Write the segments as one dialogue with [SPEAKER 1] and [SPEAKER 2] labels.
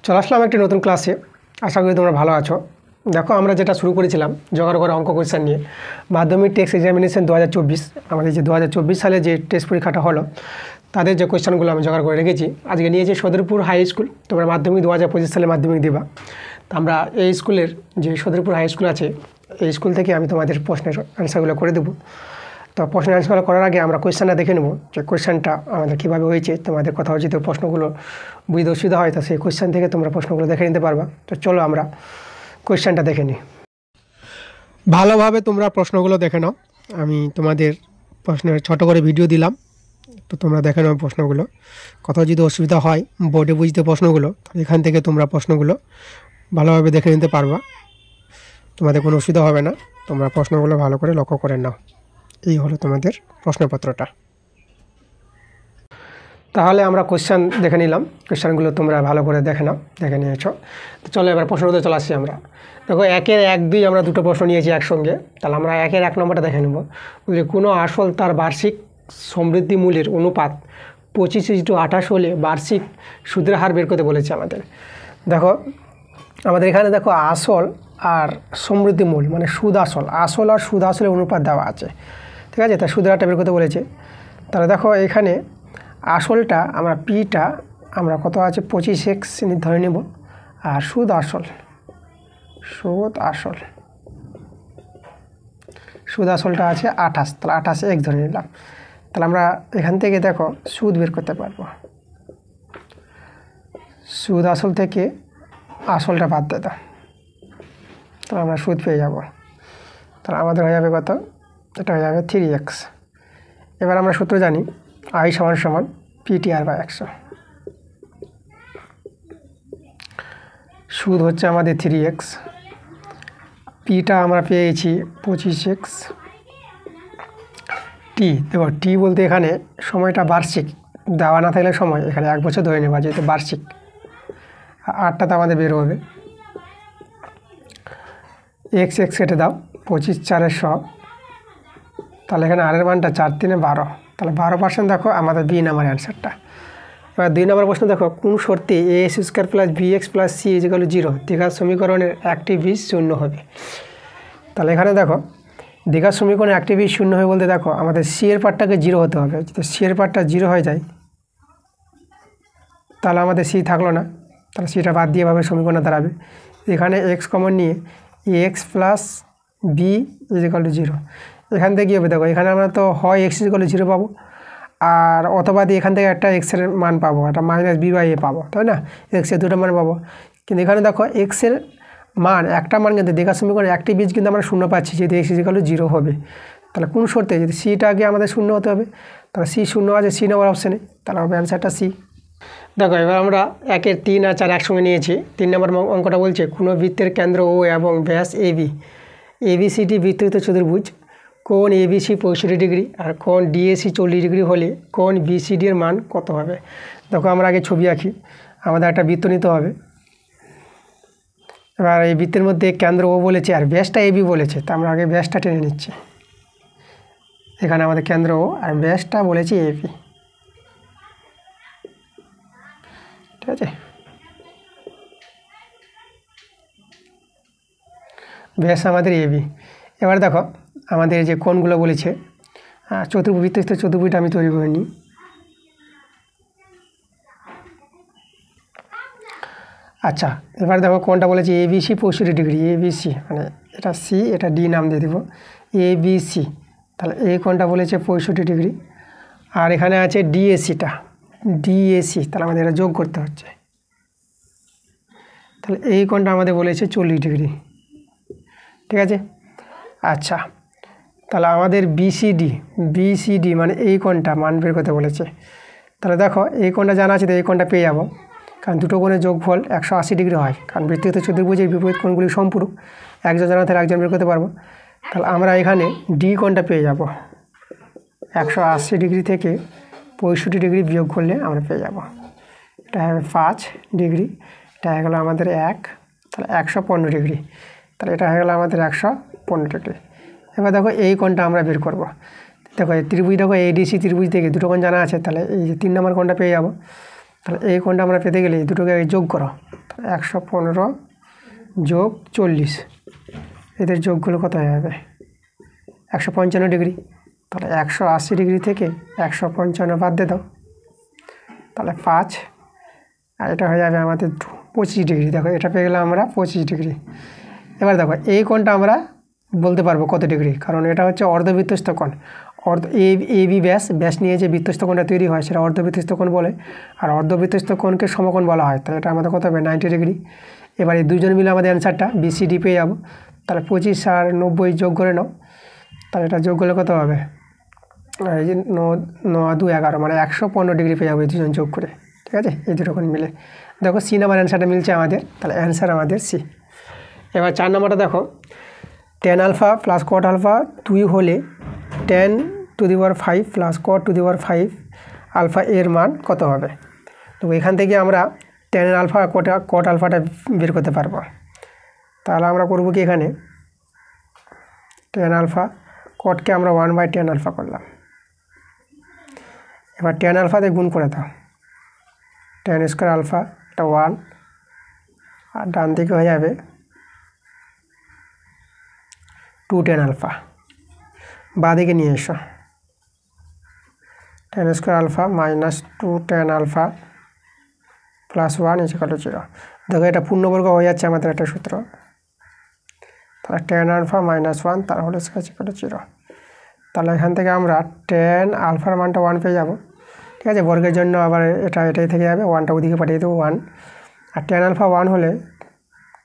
[SPEAKER 1] চলে আসলাম একটি নতুন ক্লাসে। আশা করি তোমরা ভালো আছো। দেখো আমরা যেটা শুরু করেছিলাম জোগাড় করা অঙ্ক কোয়েশ্চেন নিয়ে, মাধ্যমিক টেক্সট এক্সামিনেশন 2024, আমাদের যে 2024 সালে যে টেস্ট পরীক্ষাটা হলো তাদের যে কোয়েশ্চেনগুলো আমি জোগাড় করে রেখেছি। আজকে নিয়েছি সদরপুর হাই স্কুল। তোমরা মাধ্যমিক 2025 সালে মাধ্যমিক দেবা, তো আমরা এই স্কুলের যে সদরপুর হাই স্কুল আছে এই স্কুল থেকে আমি তোমাদের প্রশ্নের অ্যান্সারগুলো করে দেবো। তো প্রশ্নের অ্যান্সারগুলো করার আগে আমরা কোয়েশ্চেনটা দেখে নেব যে কোয়েশ্চেনটা আমাদের কীভাবে হয়েছে। তোমাদের কথা উচিত প্রশ্নগুলো বুঝতে অসুবিধা হয়, তো সেই কোয়েশ্চেন থেকে তোমরা প্রশ্নগুলো দেখে নিতে পারবা। তো চলো আমরা কোয়েশ্চেনটা দেখে নিই। ভালোভাবে তোমরা প্রশ্নগুলো দেখে নাও। আমি তোমাদের প্রশ্নের ছোট করে ভিডিও দিলাম, তো তোমরা দেখে নাও প্রশ্নগুলো। কোথাও যদি অসুবিধা হয় বোর্ডে বুঝতে প্রশ্নগুলো, এখান থেকে তোমরা প্রশ্নগুলো ভালোভাবে দেখে নিতে পারবা, তোমাদের কোনো অসুবিধা হবে না। তোমরা প্রশ্নগুলো ভালো করে লক্ষ্য করে নাও। এই হলো তোমাদের প্রশ্নপত্রটা। তাহলে আমরা কোয়েশ্চেন দেখে নিলাম, কোয়েশ্চেনগুলো তোমরা ভালো করে দেখে নাও, দেখে নিয়েছো। তো চলো এবার প্রশ্নতে চলে আসছি আমরা। দেখো 1-এর 1-2 আমরা দুটো প্রশ্ন নিয়েছি একসঙ্গে। তাহলে আমরা 1-এর 1 নম্বরটা দেখে নেব। বলছি কোনো আসল তার বার্ষিক সমৃদ্ধি মূল্যের অনুপাত 25:28 হলে বার্ষিক সুদের হার বের করতে বলেছে আমাদের। দেখো আমাদের এখানে দেখো আসল আর সমৃদ্ধি মূল মানে সুদ আসল, আসল আর সুদ আসলের অনুপাত দেওয়া আছে, ঠিক আছে। তা সুদের হারটা বের করতে বলেছে। তাহলে দেখো এখানে আসলটা আমরা পিটা আমরা কত আছে 25x ধরে নেব, আর সুদ আসলটা আছে 28, তাহলে 28x ধরে নিলাম। তাহলে আমরা এখান থেকে দেখো সুদ বের করতে পারবো। সুদ আসল থেকে আসলটা বাদ দিয়ে দাও, তাহলে আমরা সুদ পেয়ে যাব। তাহলে আমাদের হয়ে যাবে কত, এটা হয়ে যাবে 3x। এবার আমরা সূত্র জানি I = PTR/100। সুদ হচ্ছে আমাদের 3x, পিটা আমরা পেয়ে গেছি 25x। টি দেখো টি বলতে এখানে সময়টা বার্ষিক, দেওয়া না থাকলে সময় এখানে 1 বছর ধরে নেওয়া, যেহেতু বার্ষিক। আটটাতে আমাদের বের হবে x কেটে দাও, 25×4 100। তাহলে এখানে আরের মানটা 4×3 12, তাহলে 12%। দেখো আমাদের বি নাম্বার অ্যান্সারটা। এবার 2 নম্বর প্রশ্ন দেখো কোন শর্তে ax² + bx + c = 0 দ্বিঘাত সমীকরণের একটি বীজ শূন্য হবে। তাহলে এখানে দেখো দ্বিঘাত সমীকরণের একটি বীজ শূন্য হবে বলতে দেখো আমাদের c এর পার্টটাকে 0 হতে হবে। যদি c এর পার্টটা 0 হয়ে যায় তাহলে আমাদের c থাকলো না, তাহলে সিটা বাদ দিয়ে ভাবে সমীকরণ দাঁড়াবে। এখানে x কমন নিয়ে ax + b = 0। এখান থেকে কী হবে দেখো এখানে আমরা তো হয় x = 0 পাবো, আর অথবা দিয়ে এখান থেকে একটা এক্সের মান পাবো, একটা -b/a পাবো, তাই না। এক্সের দুটো মান পাবো, কিন্তু এখানে দেখো এক্সের মান একটা মান, কিন্তু দ্বিঘাত সমীকরণের একটি বীজ কিন্তু আমরা শূন্য পাচ্ছি, যেহেতু x = 0 হবে। তাহলে কোন শর্তে, যদি সিটা আগে আমাদের শূন্য হতে হবে, তাহলে c শূন্য আছে c নম্বর অপশানে, তাহলে হবে অ্যান্সারটা c। দেখো এবার আমরা 1-এর 3 আর 4 একসঙ্গে নিয়েছি। 3 নম্বর অঙ্কটা বলছে কোনো বৃত্তের কেন্দ্র ও এবং ব্যাস ABCD বৃত্তযুক্ত চতুর্ভুজ, কোণ ABC 65 ডিগ্রি আর কোণ DAC 40 ডিগ্রি হলে কোণ BCD এর মান কত হবে। দেখো আমরা আগে ছবি আঁকি, আমাদের একটা বৃত্ত নিতে হবে। এবার এই বৃত্তের মধ্যে কেন্দ্র ও বলেছে আর ব্যাসটা AB বলেছে, তো আমরা আগে ব্যাসটা টেনে নিচ্ছি। এখানে আমাদের কেন্দ্র ও আর ব্যাসটা বলেছি AB, ঠিক আছে। ব্যাস আমাদের AB। এবার দেখো আমাদের যে কোণগুলো বলেছে, বৃত্তস্থ চতুর্ভুজটা আমি তৈরি করে নিই। আচ্ছা এবার দেখো কোণটা বলেছে ABC 65 ডিগ্রি, ABC মানে এটা C, এটা D নাম দিয়ে দেবো ABC। তাহলে এই কোণটা বলেছে 65 ডিগ্রি, আর এখানে আছে DAC, তাহলে আমাদের এটা যোগ করতে হচ্ছে। তাহলে এই কোণটা আমাদের বলেছে 40 ডিগ্রি, ঠিক আছে। আচ্ছা তাহলে আমাদের BCD মানে এই কোণটা মান বের করতে বলেছে। তাহলে দেখো এই কোণটা জানা আছে, তো এই কোণটা পেয়ে যাবো, কারণ দুটো কোণের যোগফল 180 ডিগ্রি হয়, কারণ বৃত্তযুক্ত চতুর্ভুজের বিপরীত কোণগুলি সম্পূরক, একজন জানা থাকলে একজন বের করতে পারবো। তাহলে আমরা এখানে D কোণটা পেয়ে যাব, 180 ডিগ্রি থেকে 65 ডিগ্রি বিয়োগ করলে আমরা পেয়ে যাব, এটা হবে 5 ডিগ্রি, এটা হয়ে গেলো আমাদের 1, তাহলে 115 ডিগ্রি, তাহলে এটা হয়ে গেলো আমাদের 115 ডিগ্রি। এবার দেখো এই কোণটা আমরা বের করব। দেখো এই ত্রিভুজ, দেখো ADC ত্রিভুজ থেকে দুটো কোণ জানা আছে, তাহলে এই যে 3 নম্বর কোণটা পেয়ে যাব। তাহলে এই কোণটা আমরা পেতে গেলে এই দুটোকে যোগ করো, 115 যোগ 40, এদের যোগগুলো কত হয়ে যাবে 155 ডিগ্রি। তাহলে 180 ডিগ্রি থেকে 155 বাদ দিয়ে দাও, তাহলে 5, আর এটা হয়ে যাবে আমাদের 25 ডিগ্রি। দেখো এটা পেয়ে গেলাম আমরা 25 ডিগ্রি। এবার দেখো এই কোণটা আমরা বলতে পারবো কত ডিগ্রি, কারণ এটা হচ্ছে অর্ধবৃত্তস্থ কোণ। এবি ব্যাস নিয়ে যে বৃত্তস্থ কোণটা তৈরি হয় সেটা অর্ধবৃত্তস্থ কোণ বলে, আর অর্ধবৃত্তস্থ কোণকে সমকোণ বলা হয়। তাহলে এটা আমাদের কত হবে 90 ডিগ্রি। এবার এই দুজন মিলে আমাদের অ্যান্সারটা BCD পেয়ে যাবো। তাহলে 25 আর 90 যোগ করে নাও, তাহলে এটা যোগ করলে কত হবে, এই যে 9 2 11, মানে 115 ডিগ্রি পেয়ে যাবো এই দুজন যোগ করে। ঠিক আছে, এই দুটো কোণ মিলে দেখো সি নাম্বার অ্যান্সারটা মিলছে আমাদের, তাহলে অ্যান্সার আমাদের সি। এবার 4 নম্বরটা দেখো, tan alpha plus cot alpha 2 হলে tan to the power 5 plus cot to the power 5 alpha এর মান কত হবে। তো এখান থেকে আমরা tan আলফা cot আলফাটা বের করতে পারবো। তাহলে আমরা করবো কি, এখানে tan আলফা cotকে আমরা 1/tan আলফা করলাম। এবার tan আলফাতে গুণ করে দাও, tan স্কোয়ার আলফা এটা 1, আর ডান দিকে হয়ে যাবে 2 tan আলফা। বাঁ দিকে নিয়ে এসো, tan square alpha minus 2 tan alpha plus 1 = 0। দেখো এটা পূর্ণবর্গ হয়ে যাচ্ছে আমাদের একটা সূত্র, তাহলে tan আলফা মাইনাস 1 তার হোল স্কয়ার = 0। তাহলে এখান থেকে আমরা tan আলফার মানটা 1 পেয়ে যাব। ঠিক আছে, বর্গের জন্য আবার এটাই থেকে যাবে, 1টা ওদিকে পাঠিয়ে দেবো 1, আর tan আলফা 1 হলে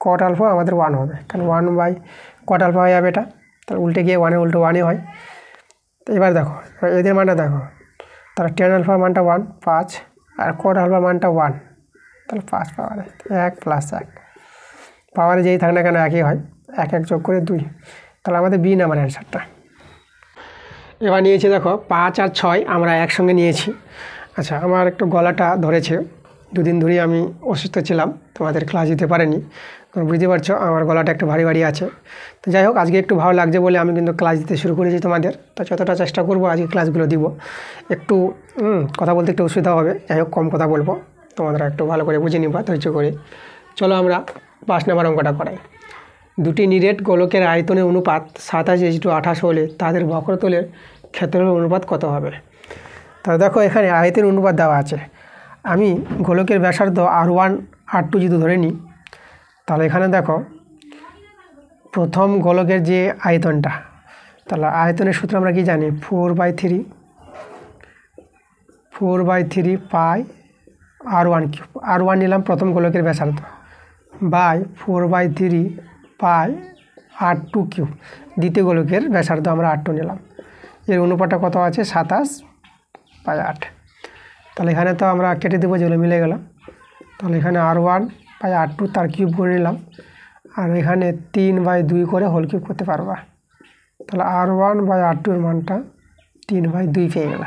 [SPEAKER 1] cot আলফা আমাদের 1 হবে, কারণ 1/cot আলফা হয়ে যাবে এটা, তাহলে উল্টে গিয়ে 1 এর উল্টো 1ই হয়। তো এবার দেখো এদের মানটা দেখো, তাহলে tan আলফার মানটা 1 5, আর cot আলফার মানটা 1, তাহলে 5 পাওয়ারে 1 + 1, পাওয়ারে যেই থাক না কেন একই হয়, 1 1 যোগ করে 2, তাহলে আমাদের বি নাম্বার অ্যান্সারটা। এবার নিয়েছি দেখো 5 আর 6 আমরা একসঙ্গে নিয়েছি। আচ্ছা, আমার একটু গলাটা ধরেছে, দুদিন ধরেই আমি অসুস্থ ছিলাম, তোমাদের ক্লাস দিতে পারিনি, কারণ বুঝতে পারছো আমার গলাটা একটু ভারী ভারী আছে। তো যাই হোক, আজকে একটু ভালো লাগছে বলে আমি কিন্তু ক্লাস দিতে শুরু করেছি তোমাদের। তো যতটা চেষ্টা করবো আজকে ক্লাসগুলো দিব। একটু কথা বলতে একটু অসুবিধা হবে, যাই হোক কম কথা বলবো, তোমরা একটু ভালো করে বুঝে নিবা ধৈর্য করে। চলো আমরা 5 নম্বর অঙ্কটা করাই। দুটি নিরেট গোলকের আয়তনের অনুপাত 27:28 হলে তাদের বক্রতলের ক্ষেত্রফলের অনুপাত কত হবে। তাহলে দেখো এখানে আয়তের অনুপাত দেওয়া আছে, আমি গোলকের ব্যাসার্ধ R1 R2 যদি ধরে নিই, তাহলে এখানে দেখো প্রথম গোলকের যে আয়তনটা, তাহলে আয়তনের সূত্র আমরা কি জানি, 4/3 পাই R1 কিউব। R1 নিলাম প্রথম গোলকের ব্যাসার্ধ, বাই 4/3 পাই R2 কিউব, দ্বিতীয় গোলকের ব্যাসার্ধ আমরা R2 নিলাম। এর অনুপাতটা কত আছে 27/8। তাহলে এখানে তো আমরা কেটে দেবো, যেগুলো মিলে গেল। তাহলে এখানে R1/R2 তার কিউব করে নিলাম, আর এখানে 3/2 করে হোল কিউব করতে পারবা। তাহলে R1/R2 এর মানটা 3/2 পেয়ে গেল।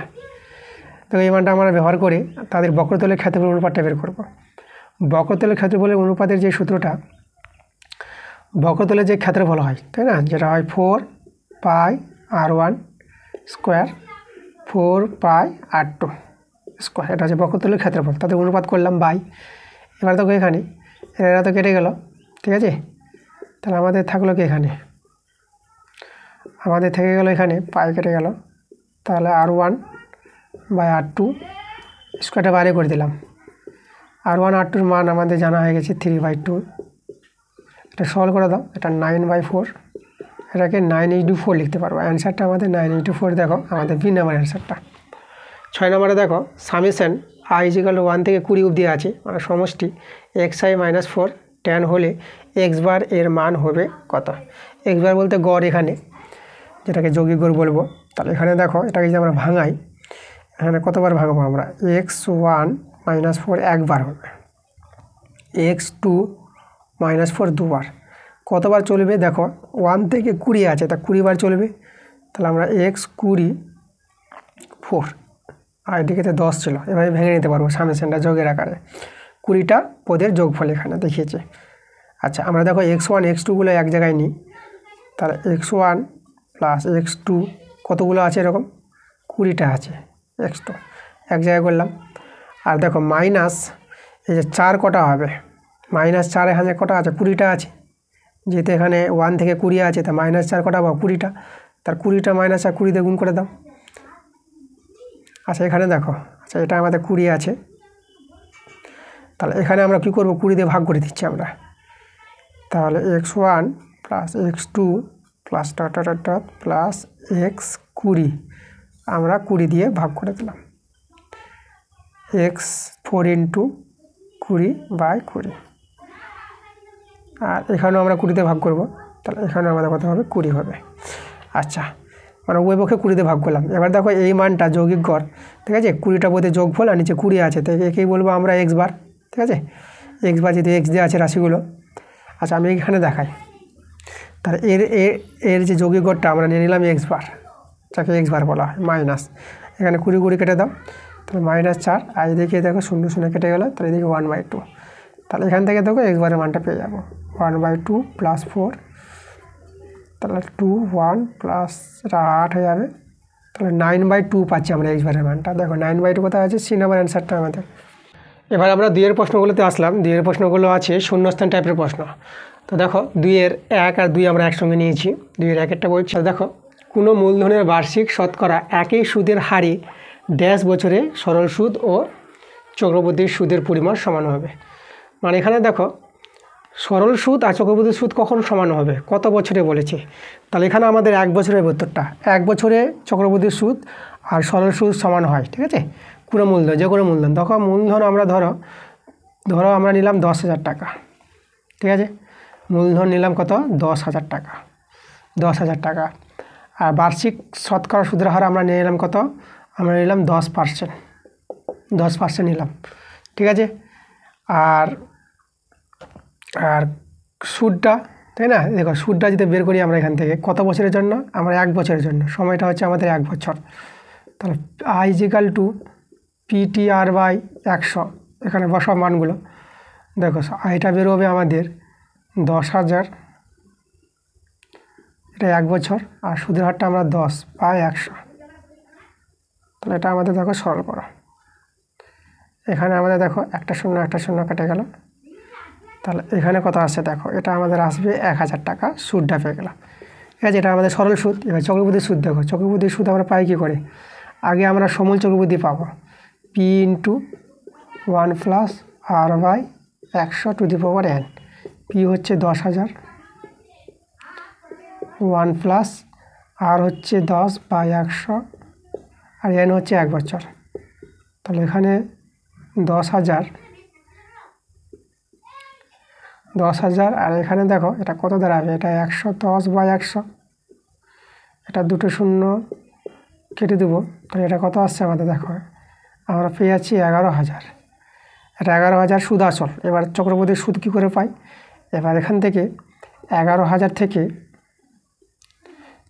[SPEAKER 1] তো এই মানটা আমরা ব্যবহার করে তাদের বক্রতলের ক্ষেত্রফলের অনুপাতটা বের করব। বক্রতলের ক্ষেত্রফলের অনুপাতের যে সূত্রটা, বক্রতলের যে ক্ষেত্রফল হয়, তাই না, যেটা হয় 4πr1 স্কোয়ার 4πr2 স্কোয়ার, এটা হচ্ছে বক্রতলের ক্ষেত্রফল, তাদের অনুপাত করলাম বাই। এবার দেখো এখানে এরা তো কেটে গেল, ঠিক আছে। তাহলে আমাদের থাকলো কি, এখানে আমাদের থেকে গেল এখানে পাই কেটে গেল, তাহলে R1/R2 স্কোয়ারটা বাইরে করে দিলাম। R1/R2 মান আমাদের জানা হয়ে গেছে 3/2। এটা সলভ করে দাও, এটা 9/4, এটাকে 9/4 লিখতে পারবো। অ্যান্সারটা আমাদের 9/4। দেখো আমাদের বি নাম্বার অ্যান্সারটা। 6 নম্বরে দেখো সামেশন i = 1 থেকে 20 অবধি আছে, মানে সমষ্টি xi - 4 tan হলে x বার এর মান হবে কত। x বার বলতে গড়, এখানে যেটাকে যৌগিক গড় বলবো। তাহলে এখানে দেখো এটাকে যদি আমরা ভাঙাই, এখানে কতবার ভাঙবো আমরা, x1 - 4 একবার হবে, x2 - 4 দুবার। কতবার চলবে দেখো, 1 থেকে 20 আছে, তা 20 বার চলবে। তাহলে আমরা x20 4, আর এদিকে 10 ছিল, এভাবে ভেঙে নিতে পারবো সামেশনটা যোগের আকারে। 20টা পদের যোগফল এখানে দেখিয়েছে। আচ্ছা, আমরা দেখো x1 x2গুলো এক জায়গায় নিই, তাহলে x1 + x2 কতগুলো আছে, এরকম 20টা আছে, x2 এক জায়গায় করলাম। আর দেখো মাইনাস এই যে 4 কটা হবে, -4 এখানে কটা আছে, 20টা আছে, যেহেতু এখানে 1 থেকে 20 আছে, তা -4 কটা পাবো 20টা, তার 20টা -4 20 দিয়ে গুণ করে দাও। আচ্ছা এখানে দেখো, আচ্ছা এটা আমাদের 20 আছে, তাহলে এখানে আমরা কী করবো, 20 দিয়ে ভাগ করে দিচ্ছি আমরা। তাহলে x1 + x2 + x20 আমরা 20 দিয়ে ভাগ করে দিলাম, x4 × 20/20। আর এখানেও আমরা 20 দিয়ে ভাগ করব, তাহলে এখানেও আমাদের কত হবে, 20 হবে। আচ্ছা, মানে উভয় পক্ষে 20 দিয়ে ভাগ করলাম। এবার দেখো এই মানটা যৌগিক গড়, ঠিক আছে, 20টা বোধে যোগফল আর নিচে 20 আছে, তাই একেই বলবো আমরা x বার, ঠিক আছে, x বার যেহেতু x দিয়ে আছে রাশিগুলো। আচ্ছা আমি এখানে দেখাই, তাহলে এর যে যৌগিক গড়টা আমরা নিয়ে নিলাম x বার, যাকে x বার বলা হয়, মাইনাস এখানে 20 কেটে দাও, তাহলে -4, আর এদিকে দেখো 0 0 কেটে গেল, তাহলে এদিকে 1/2, তাহলে এখান থেকে দেখো x বারের মানটা পেয়ে যাবো 1/2 + 4, তাহলে 2 1 প্লাস 8 হয়ে যাবে, তাহলে 9/2 পাচ্ছি আমরা x বারের মানটা। দেখো 9/2 কোথায় আছে, সি নাম্বার অ্যান্সারটা আমাদের। এবার আমরা 2 এর প্রশ্নগুলোতে আসলাম। 2 এর প্রশ্নগুলো আছে শূন্যস্থান টাইপের প্রশ্ন। তো দেখো 2 এর 1 আর 2 আমরা একসঙ্গে নিয়েছি। 2 এর 1 একটা বলছি, দেখো কোনো মূলধনের বার্ষিক শতকরা একই সুদের হারে ড্যাশ বছরে সরল সুদ ও চক্রবৃদ্ধি সুদের পরিমাণ সমান হবে। মানে এখানে দেখো সরল সুদ আর চক্রবৃদ্ধি সুদ কখন সমান হবে, কত বছরে বলেছে, তাহলে এখানে আমাদের 1 বছরের উত্তরটা, 1 বছরে চক্রবৃদ্ধি সুদ আর সরল সুদ সমান হয়, ঠিক আছে, কোনো মূলধন, যে কোনো মূলধন। দেখো মূলধন আমরা ধরো আমরা নিলাম 10,000 টাকা, ঠিক আছে, মূলধন নিলাম কত, 10,000 টাকা, 10,000 টাকা। আর বার্ষিক শতকরা সুদের হার আমরা নিয়ে নিলাম কত, আমরা নিলাম 10%, 10% নিলাম, ঠিক আছে। আর সুদটা, তাই না, দেখো সুদটা যদি বের করি আমরা এখান থেকে কত বছরের জন্য, আমরা 1 বছরের জন্য, সময়টা হচ্ছে আমাদের 1 বছর। তাহলে I = PTR/100, এখানে বসাও মানগুলো, দেখো এটা বেরোবে আমাদের 10,000, এটা 1 বছর, আর সুদের হারটা আমরা 10/100, তাহলে এটা আমাদের দেখো সরল করো। এখানে আমাদের দেখো একটা শূন্য কেটে গেল, তাহলে এখানে কত আসছে দেখো, এটা আমাদের আসবে 1000 টাকা, সুদটা পেয়ে গেলাম, ঠিক আছে, এটা আমাদের সরল সুদ। এবার চক্রবৃদ্ধি সুদ দেখো, চক্রবৃদ্ধি সুদ আমরা পাই কী করে, আগে আমরা সমূল চক্রবৃদ্ধি পাবো, P × 1 + R/100⁴n, P হচ্ছে 10,000, 1 + R হচ্ছে 10/100, আর n হচ্ছে 1 বছর। তাহলে এখানে 10,000, আর এখানে দেখো এটা কত দাঁড়াবে, এটা 110/100, এটা 2 শূন্য কেটে দেবো, তাহলে এটা কত আসছে আমাদের, দেখো আমরা পেয়ে যাচ্ছি 11,000, এটা 11,000 সুদ আসল। এবার চক্রবৃদ্ধি সুদ কী করে পাই, এবার এখান থেকে 11,000 থেকে,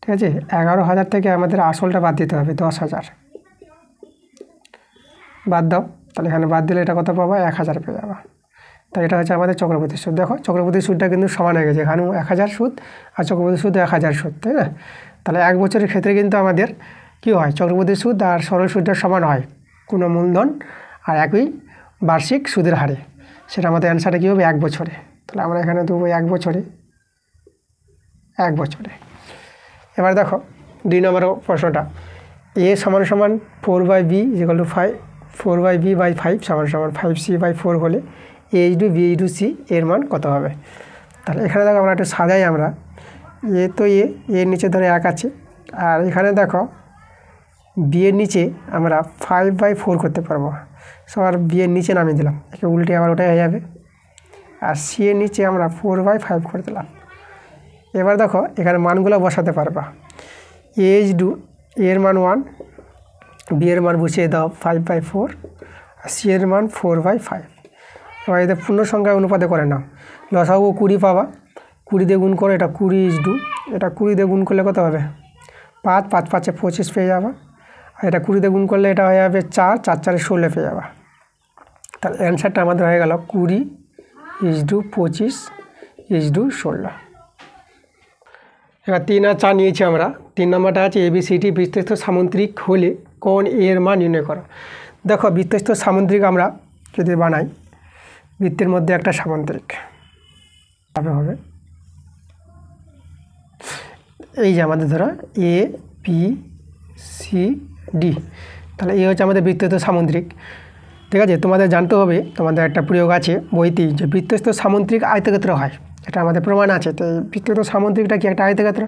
[SPEAKER 1] ঠিক আছে, 11,000 থেকে আমাদের আসলটা বাদ দিতে হবে, 10,000 বাদ দাও, তাহলে এখানে বাদ দিলে এটা কত পাবো, 1,000 পেয়ে যাবো। তাই এটা হচ্ছে আমাদের চক্রবৃদ্ধি সুদ। দেখো চক্রবৃদ্ধি সুদটা কিন্তু সমান হয়ে গেছে, এখানেও 1,000 সুদ আর চক্রবৃদ্ধি সুদ 1,000 সুদ, তাই না। তাহলে 1 বছরের ক্ষেত্রে কিন্তু আমাদের কী হয়, চক্রবৃদ্ধি সুদ আর সরল সুদটা সমান হয় কোনো মূলধন আর একই বার্ষিক সুদের হারে, সেটা আমাদের অ্যান্সারটা কী হবে, 1 বছরে। তাহলে আমরা এখানে দেবো 1 বছরে, 1 বছরে। এবার দেখো 2 নম্বর প্রশ্নটা, A = 4/B = 5, 4/B/5 = 5C/4 হলে A × B × C এর মান কত হবে। তাহলে এখানে দেখো আমরা একটু সাজাই, আমরা এ তো এর নিচে ধরে 1 আছে, আর এখানে দেখো B এর নিচে আমরা 5/4 করতে পারবো, সবার B এর নিচে নামিয়ে দিলাম, একে উল্টে আবার ওটাই হয়ে যাবে, আর C এর নিচে আমরা 4/5 করে দিলাম। এবার দেখো এখানে মানগুলো বসাতে পারবা, A এর মান 1, B এর মান বসিয়ে দাও 5/4, আর C এর মান 4/5। এবার এদের পূর্ণ সংখ্যায় অনুপাতে করে নাও, লসাগু 20 পাবা, 20 দিয়ে গুণ করে, এটা 20 এটা 20 দিয়ে গুণ করলে কত হবে, 5, 5 × 5 = 25 পেয়ে যাবা, আর এটা 20 দিয়ে গুণ করলে এটা হয়ে যাবে 4, 4 × 4 = 16 পেয়ে যাবা। তাহলে অ্যান্সারটা আমাদের হয়ে গেল 20:25:16। এবার 3 আর 4 নিয়েছি আমরা। 3 নম্বরটা আছে ABCD বিস্তৃত সামুদ্রিক হলে কোণ এর মান নির্ণয় করো। দেখো বৃত্তস্থ সামুদ্রিক আমরা যদি বানাই, বৃত্তের মধ্যে একটা সামুদ্রিক হবে, এই যে আমাদের ধরো এ বি সি ডি, তাহলে এই হচ্ছে আমাদের বৃত্তস্থ সামুদ্রিক। ঠিক আছে, তোমাদের জানতে হবে, তোমাদের একটা প্রয়োগ আছে বইতেই, যে বৃত্তস্থ সামুদ্রিক আয়তক্ষেত্র হয়, এটা আমাদের প্রমাণ আছে। তো বৃত্তস্থ সামুদ্রিকটা কি একটা আয়তক্ষেত্র,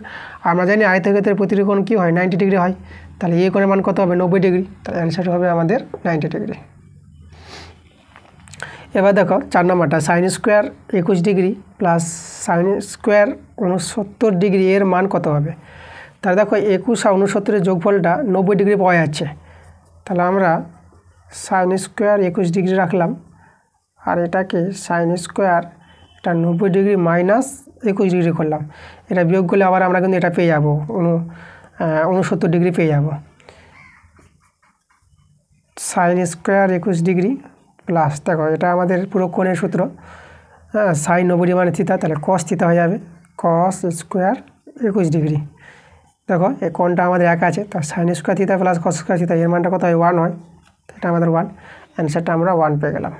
[SPEAKER 1] আমরা জানি আয়তক্ষেত্রের প্রতিটি কোণ কী হয় 90 ডিগ্রি হয়, তাহলে এই কোণের মান কত হবে 90 ডিগ্রি, তাহলে অ্যান্সার হবে আমাদের 90 ডিগ্রি। এবার দেখো 4 নম্বরটা sine square 21 degree plus sine square 69 degree এর মান কত হবে। তাহলে দেখো 21 আর 69-এর যোগফলটা 90 ডিগ্রি পাওয়া যাচ্ছে, তাহলে আমরা সাইন স্কোয়ার 21 ডিগ্রি রাখলাম, আর এটাকে সাইন স্কোয়ার এটা 90 ডিগ্রি মাইনাস 21 ডিগ্রি করলাম, এটা বিয়োগ করলে আবার আমরা কিন্তু এটা পেয়ে যাব 69 ডিগ্রি পেয়ে যাব। সাইন স্কোয়ার 21 ডিগ্রি প্লাস দেখো এটা আমাদের পুরো কোণের সূত্র, হ্যাঁ, সাইন 90 মানে থিতা, তাহলে কস থিতা হয়ে যাবে, কস স্কোয়ার 21 ডিগ্রি। দেখো এই কোণটা আমাদের এক আছে, তার sine square theta plus cos square theta এর মানটা কত হয় 1 হয়, এটা আমাদের 1, অ্যান্সারটা আমরা 1 পেয়ে গেলাম।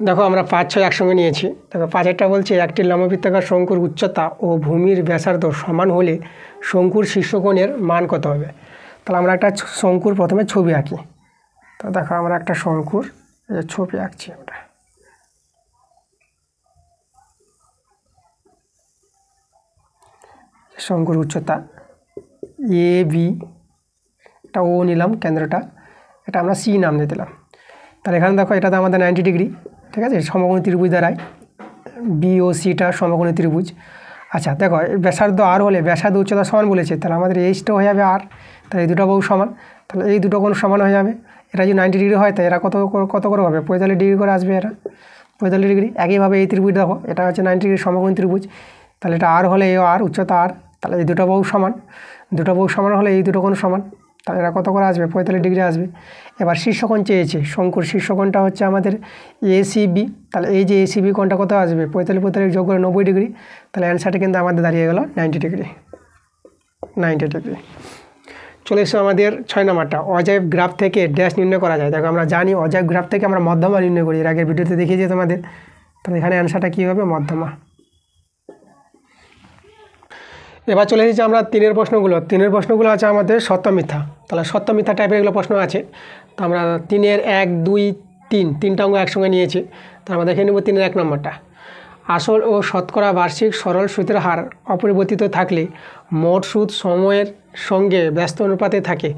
[SPEAKER 1] দেখো আমরা 5, 6 একসঙ্গে নিয়েছি। দেখো 5-এরটা বলছে একটি লম্ববৃত্তাকার শঙ্কুর উচ্চতা ও ভূমির ব্যাসার্ধ সমান হলে শঙ্কুর শীর্ষকোণের মান কত হবে। তাহলে আমরা একটা শঙ্কুর প্রথমে ছবি আঁকি। তো দেখো আমরা একটা শঙ্কুর ছবি আঁকছি, ওটা শঙ্কুর উচ্চতা এ বি, এটা ও নিলাম কেন্দ্রটা, এটা আমরা সি নাম দিয়ে দিলাম। তাহলে এখানে দেখো এটা তো আমাদের 90 ডিগ্রি, ঠিক আছে, সমকোণী ত্রিভুজ দ্বারাই বি ও সিটা সমকোণী ত্রিভুজ। আচ্ছা দেখো ব্যাসার্ধ আর হলে ব্যাসার্ধ উচ্চতা সমান বলেছে, তাহলে আমাদের এইচটা হয়ে যাবে আর, তাহলে এই দুটো বাহু সমান, তাহলে এই দুটো কোণ সমান হয়ে যাবে। এটা যদি 90 ডিগ্রি হয়, তাই এরা কত করে হবে 45 ডিগ্রি করে আসবে, এরা 45 ডিগ্রি। একইভাবে এই ত্রিভুজ দেখো, এটা হচ্ছে 90 ডিগ্রি সমকোণী ত্রিভুজ, তাহলে এটা আর হলে এ আর উচ্চতা আর, তাহলে এই দুটো বাহু সমান, দুটো বাহু সমান হলে এই দুটো কোণ সমান, তাহলে এরা কত করে আসবে 45 ডিগ্রি আসবে। এবার শীর্ষকোণ চেয়েছে, শঙ্কুর শীর্ষকোণটা হচ্ছে আমাদের এসিবি, তাহলে এই যে এসিবি কোণটা কত আসবে 45 যোগ করে 90 ডিগ্রি, তাহলে অ্যান্সারটা কিন্তু আমাদের দাঁড়িয়ে গেল 90 ডিগ্রি, 90 ডিগ্রি। চলে এসো আমাদের 6 নম্বরটা, অজয়েব গ্রাফ থেকে ড্যাশ নির্ণয় করা যায়। দেখো আমরা জানি অজয়েব গ্রাফ থেকে আমরা মধ্যমা নির্ণয় করি, এর আগের ভিডিওতে দেখিয়েছি তোমাদের, তাহলে এখানে অ্যান্সারটা কী হবে মধ্যমা। এবার চলে এসেছি আমরা 3-এর প্রশ্নগুলো। 3-এর প্রশ্নগুলো আছে আমাদের সত্য মিথ্যা, তাহলে সত্য মিথ্যা টাইপের এগুলো প্রশ্ন আছে। তো আমরা 3-এর 1, 2, 3 তিনটা অঙ্ক একসঙ্গে নিয়েছি। তো আমরা দেখে নেব 3-এর 1 নম্বরটা, আসল ও শতকরা বার্ষিক সরল সুদের হার অপরিবর্তিত থাকলে মোট সুদ সময়ের সঙ্গে ব্যস্ত অনুপাতে থাকে।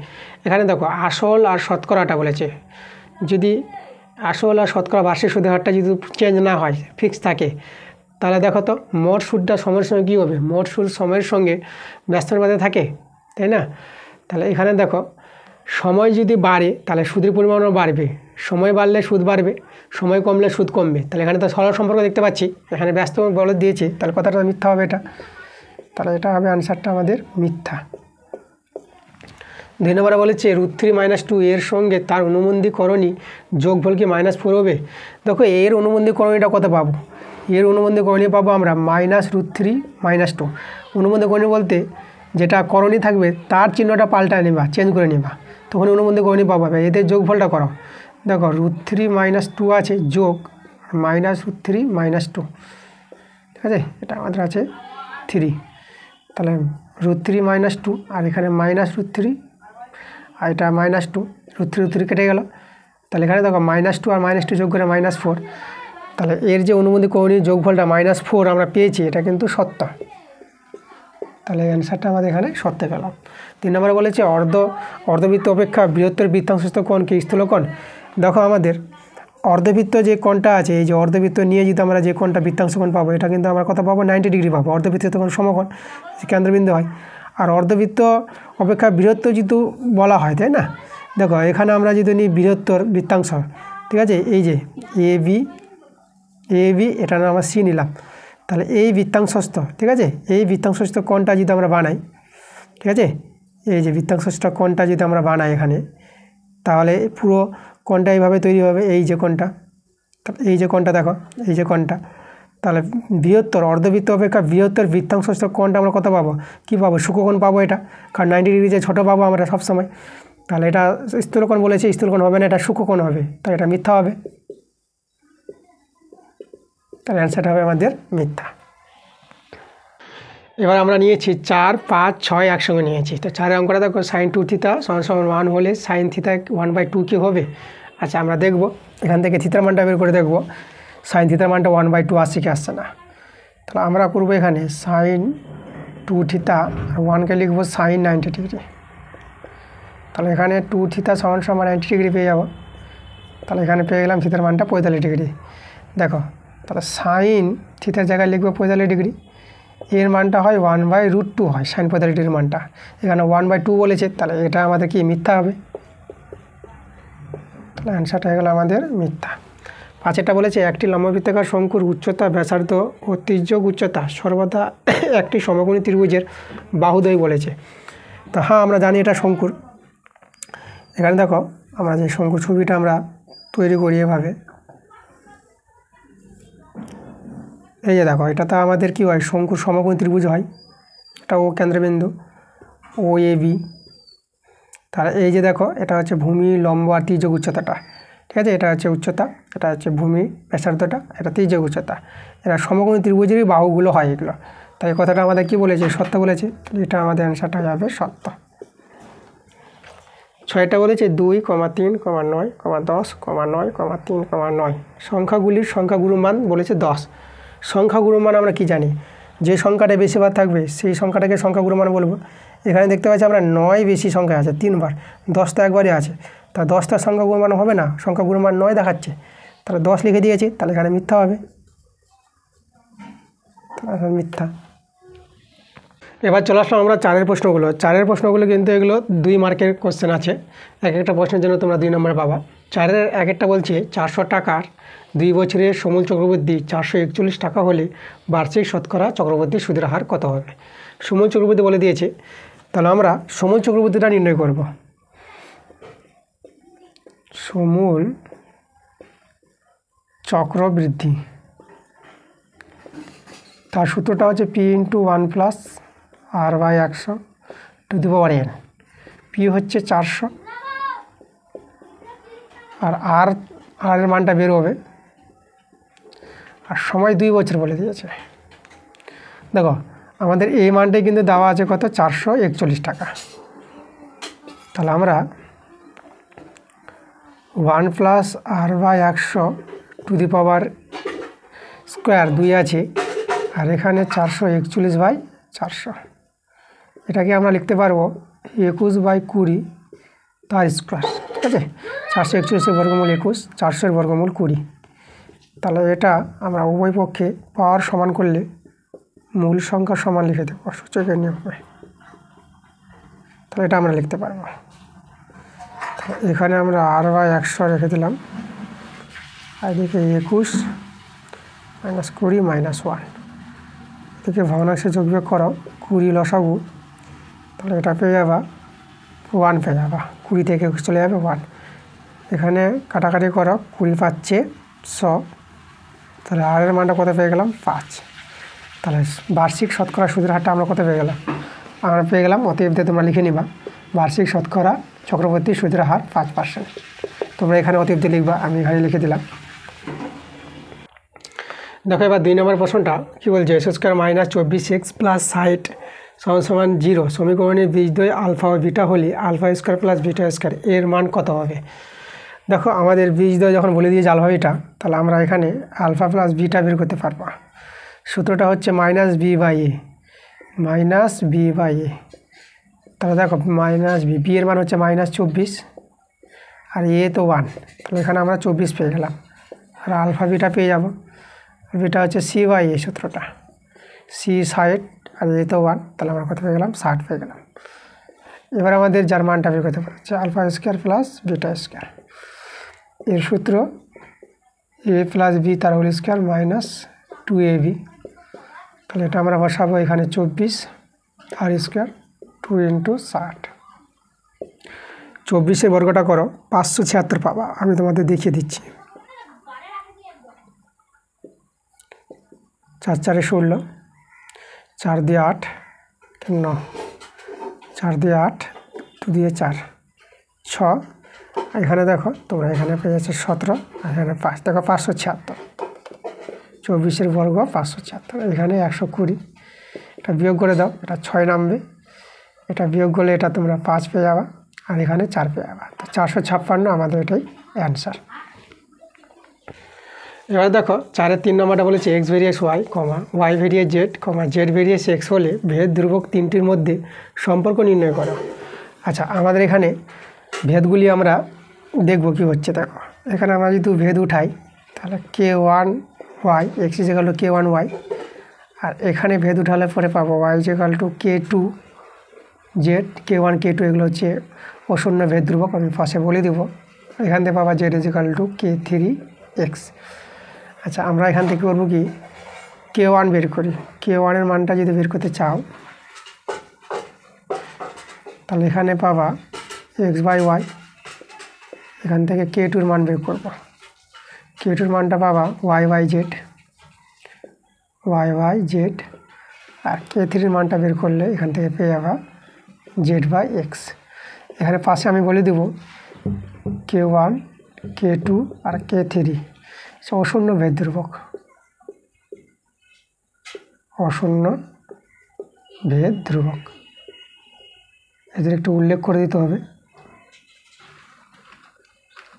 [SPEAKER 1] এখানে দেখো আসল আর শতকরাটা বলেছে, যদি আসল আর শতকরা বার্ষিক সুদের হারটা যদি চেঞ্জ না হয়, ফিক্স থাকে, তাহলে দেখো তো মোট সুদটা সময়ের সঙ্গে কী হবে, মোট সুদ সময়ের সঙ্গে ব্যস্ত অনুপাতে থাকে, তাই না। তাহলে এখানে দেখো সময় যদি বাড়ে তাহলে সুদের পরিমাণও বাড়বে, সময় বাড়লে সুদ বাড়বে, সময় কমলে সুদ কমবে। তাহলে এখানে তো সরল সম্পর্ক দেখতে পাচ্ছি, এখানে ব্যস্ত বলে দিয়েছি, তাহলে কথাটা মিথ্যা হবে এটা, তাহলে এটা হবে আনসারটা আমাদের মিথ্যা। 2 নম্বরে বলেছে √3 - 2 এর সঙ্গে তার অনুবন্ধীকরণী যোগফল কি -4 হবে। দেখো এর অনুবন্ধীকরণীটা কত পাবো, এর অনুবন্ধীকরণী পাবো আমরা -√3 - 2। অনুবন্ধীকরণী বলতে যেটা করণী থাকবে তার চিহ্নটা পাল্টায় নেবা, চেঞ্জ করে নেবা, তখন অনুবন্ধীকরণী পাবো। এদের যোগফলটা করো, দেখো √3 - 2 আছে যোগ -√3 - 2, ঠিক আছে, এটা আমাদের আছে 3, তাহলে √3 - 2 আর এখানে -√3 আর এটা -2, √3 কেটে গেল, তাহলে এখানে দেখো -2 আর -2 যোগ করে -4, তাহলে এর যে অনুবন্ধীকরণী যোগফলটা -4 আমরা পেয়েছি, এটা কিন্তু সত্য, তাহলে অ্যান্সারটা আমাদের এখানে সত্য পেলাম। 3 নম্বরে বলেছে অর্ধবৃত্ত অপেক্ষা বৃহত্তর বৃত্তাংশস্থ কোণ কি স্থূলকোণ। দেখো আমাদের অর্ধবৃত্ত যে কোণটা আছে, এই যে অর্ধবৃত্ত নিয়ে যদি আমরা যে কোণটা বৃত্তাংশ কোণ পাবো, এটা কিন্তু আমরা কত পাবো 90 ডিগ্রি পাবো। অর্ধবৃত্ত কোণ সমকোণ কেন্দ্রবিন্দু হয়, আর অর্ধবৃত্ত অপেক্ষা বৃহত্তর যেহেতু বলা হয়, তাই না। দেখো এখানে আমরা যদি নিই বৃহত্তর বৃত্তাংশ, ঠিক আছে, এই যে এ বি এটা আমরা সি নিলাম, তাহলে এই বৃত্তাংশস্থ, ঠিক আছে, এই বৃত্তাংশস্থ কোণটা যদি আমরা বানাই, ঠিক আছে, এই যে বৃত্তাংশস্থ কোণটা যদি আমরা বানাই এখানে, তাহলে পুরো কোণটা এইভাবে তৈরি হবে, এই যে কোণটা, এই যে কোণটা দেখো, এই যে কোণটা, তাহলে বৃহত্তর অর্ধবৃত্ত অপেক্ষা বৃহত্তর বৃত্তাংশস্থ কোণটা আমরা কত পাবো, কী পাবো, সূক্ষ্মকোণ পাবো এটা, কারণ 90 ডিগ্রি যে ছোটো পাবো আমরা সবসময়, তাহলে এটা স্থূলকোণ বলেছে, স্থূলকোণ হবে না, এটা সূক্ষ্মকোণ হবে, তাই এটা মিথ্যা হবে। তাহলে অ্যান্সারটা হবে আমাদের মিথ্যা। এবার আমরা নিয়েছি 4, 5, 6 একসঙ্গে নিয়েছি। তো 4 অঙ্কটা দেখো, sin 2 থিটা সমান 1 হলে sin থিটা 1/2 কী হবে? আচ্ছা আমরা দেখব, এখান থেকে থিটার মানটা বের করে দেখব sin থিটার মানটা 1/2 আসছে কি আসছে না। তাহলে আমরা করব এখানে sin 2 থিটা আর 1কে লিখব sin 90 ডিগ্রি। তাহলে এখানে 2 থিটা সমান 90 ডিগ্রি পেয়ে যাব। তাহলে এখানে পেয়ে গেলাম থিটার মানটা 45 ডিগ্রি। দেখো তাহলে sin থিটার জায়গায় লিখব 45 ডিগ্রি, এর মানটা হয় 1/√2 হয় sin 45 ডিগ্রির মানটা, এখানে 1/2 বলেছে, তাহলে এটা আমাদের কি মিথ্যা হবে। তাহলে অ্যান্সারটা হয়ে গেল আমাদের মিথ্যা। 5এটা বলেছে একটি লম্ববৃত্তাকার শঙ্কুর উচ্চতা, ব্যাসার্ধ ও তির্যক উচ্চতা সর্বদা একটি সমকোণী ত্রিভুজের বাহুদ্বয় বলেছে। তো হ্যাঁ আমরা জানি এটা শঙ্কুর। এখানে দেখো আমরা যে শঙ্কুর ছবিটা আমরা তৈরি করি এভাবে, এই যে দেখো এটা তো আমাদের কী হয়, শঙ্কুর সমকোণী ত্রিভুজ হয়, এটা ও কেন্দ্রবিন্দু ও এ বি। তার এই যে দেখো এটা হচ্ছে ভূমি, লম্ব আর তির্যক উচ্চতাটা, ঠিক আছে, এটা হচ্ছে উচ্চতা, এটা হচ্ছে ভূমি ব্যাসার্ধটা, এটা তির্যক উচ্চতা, এরা সমকোণী ত্রিভুজেরই বাহুগুলো হয় এগুলো। তাই এই কথাটা আমাদের কি বলেছে, সত্য বলেছে, এটা আমাদের অ্যান্সারটা যাবে সত্য। 6টা বলেছে 2, 3, 9, 10, 9, 3, 9 সংখ্যাগুলির সংখ্যাগুরু মান বলেছে 10। সংখ্যাগুরু মান আমরা কি জানি, যে সংখ্যাটা বেশিবার থাকবে সেই সংখ্যাটাকে সংখ্যাগুরু মান বলবো। এখানে দেখতে পাচ্ছি আমরা 9 বেশি সংখ্যা আছে 3বার, 10 তো একবারই আছে, তা 10টার সংখ্যাগুরু মান হবে না, সংখ্যাগুরু মান 9 দেখাচ্ছে, তাহলে 10 লিখে দিয়েছি, তাহলে এখানে মিথ্যা হবে, তাহলে মিথ্যা। এবার চলে আসলাম আমরা 4-এর প্রশ্নগুলো। 4-এর প্রশ্নগুলো কিন্তু এগুলো 2 মার্কের কোশ্চেন আছে, এক একটা প্রশ্নের জন্য তোমরা 2 নম্বরে পাবা। 4-এর এক একটা বলছে 400 টাকার 2 বছরের সমূল চক্রবৃদ্ধি 441 টাকা হলে বার্ষিক শতকরা চক্রবৃদ্ধি সুদের হার কত হবে। সমূল চক্রবৃদ্ধি বলে দিয়েছে, তাহলে আমরা সমূল চক্রবৃদ্ধিটা নির্ণয় করব। সমূল চক্রবৃদ্ধি তার সূত্রটা হচ্ছে p × 1 + r/100⁴n। p হচ্ছে 400 আর r এর মানটা বের হবে, আর সময় 2 বছর বলে দিয়েছে। দেখো আমাদের এই মানটাই কিন্তু দেওয়া আছে কত, 441 টাকা। তাহলে আমরা 1 + r/100² 2 আছে, আর এখানে 441/400, এটাকে আমরা লিখতে পারবো 21/20 তার স্কোয়ার, ঠিক আছে। 441-এর বর্গমূল 21, 400-এর বর্গমূল 20। তাহলে এটা আমরা উভয় পক্ষে পাওয়ার সমান করলে মূল সংখ্যা সমান লিখে দেবো সূচকের নিয়মে, তাহলে এটা আমরা লিখতে পারবো। এখানে আমরা r/100 রেখে দিলাম, আর এদিকে 21 - 20 - 1, এদিকে ভগ্নাংশে যোগ বিয়োগ করো, 20 লসাগু, তাহলে এটা পেয়ে যাবা 1 পেয়ে যাবা, 20 থেকে 21 চলে যাবে 1। এখানে কাটাকাটি করো, 20 × 5 = 100, তাহলে r এর মানটা কত পেয়ে গেলাম 5। তাহলে বার্ষিক শতকরা সুদের হারটা আমরা কত পেয়ে গেলাম, আমরা পেয়ে গেলাম, অতএব তোমরা লিখে নিবা বার্ষিক শতকরা চক্রবর্তী সুদের হার 5%। তোমরা এখানে অতএব লিখবা, আমি এখানে লিখে দিলাম। দেখো এবার 2 নম্বর প্রশ্নটা কী বলছে, x² - 24x + 60 = 0 সমীকরণের বীজদ্বয় আলফা ও বিটা হলে α² + β² এর মান কত হবে। দেখো আমাদের বীজদ্বয় যখন বলে দিয়েছে আলফা বিটা, তাহলে আমরা এখানে আলফা প্লাস বিটা বের করতে পারবো। সূত্রটা হচ্ছে -b/a, -b/a। তাহলে দেখো -b, এর মান হচ্ছে -24 আর a তো 1, তাহলে এখানে আমরা 24 পেয়ে গেলাম, আর আলফা বিটা পেয়ে যাব, বিটা হচ্ছে c/a, সূত্রটা c 60 আর a তো 1, তাহলে আমরা কত পেয়ে গেলাম 60 পেয়ে গেলাম। এবার আমাদের যার মানটা বের করতে পারছে α² + β², এর সূত্র a + b তার হোল স্কয়ার -2ab। তাহলে এটা আমরা বসাবো এখানে 24 r² 2 × 60, 24-এর বর্গটা করো 576 পাবা, আমি তোমাদের দেখিয়ে দিচ্ছি। 4 × 4 = 16, 4 দিয়ে 8 9, 4 দিয়ে 8 2 দিয়ে 4 এখানে দেখো তোমরা এখানে পেয়ে যাচ্ছে 17, এখানে 5, দেখো 576, 24 বর্গ 576, এখানে 120, এটা বিয়োগ করে দাও, এটা 6 নামবে, এটা বিয়োগ করলে এটা তোমরা 5 পেয়ে যাবা, আর এখানে 4 পেয়ে যাবা। তো 456 আমাদের এটাই অ্যান্সার। এবার দেখো 4-এর 3 নম্বরটা বলেছে X varies Y, Y varies Z, Z varies X হলে ভেদ ধ্রুবক তিনটির মধ্যে সম্পর্ক নির্ণয় করো। আচ্ছা, আমাদের এখানে ভেদগুলি আমরা দেখব কি হচ্ছে। দেখো এখানে আমরা যদি ভেদ উঠাই তাহলে k1 y x equal to k1 y, আর এখানে ভেদ উঠালে পরে পাবো y is equal two k2 Z, k1 k2 এগুলো হচ্ছে অশূন্য ভেদ ধ্রুবক, আমি পাশে বলে দেবো। এখান থেকে পাবা Z is equal two k3 x। আচ্ছা, আমরা এখান থেকে করবো কি k1 বের করি। k1-এর মানটা যদি বের করতে চাও তাহলে এখানে পাবা x/y, এখান থেকে k2-র মান বের করবো। k2-র মানটা পাবা y/z, আর k3-র মানটা বের করলে এখান থেকে পেয়ে যাবা z/x। এখানে পাশে আমি বলে দেব k1 k2 আর k3 অশূন্য ভেদ ধ্রুবক, অশূন্য ভেদ ধ্রুবক, এদের একটু উল্লেখ করে দিতে হবে,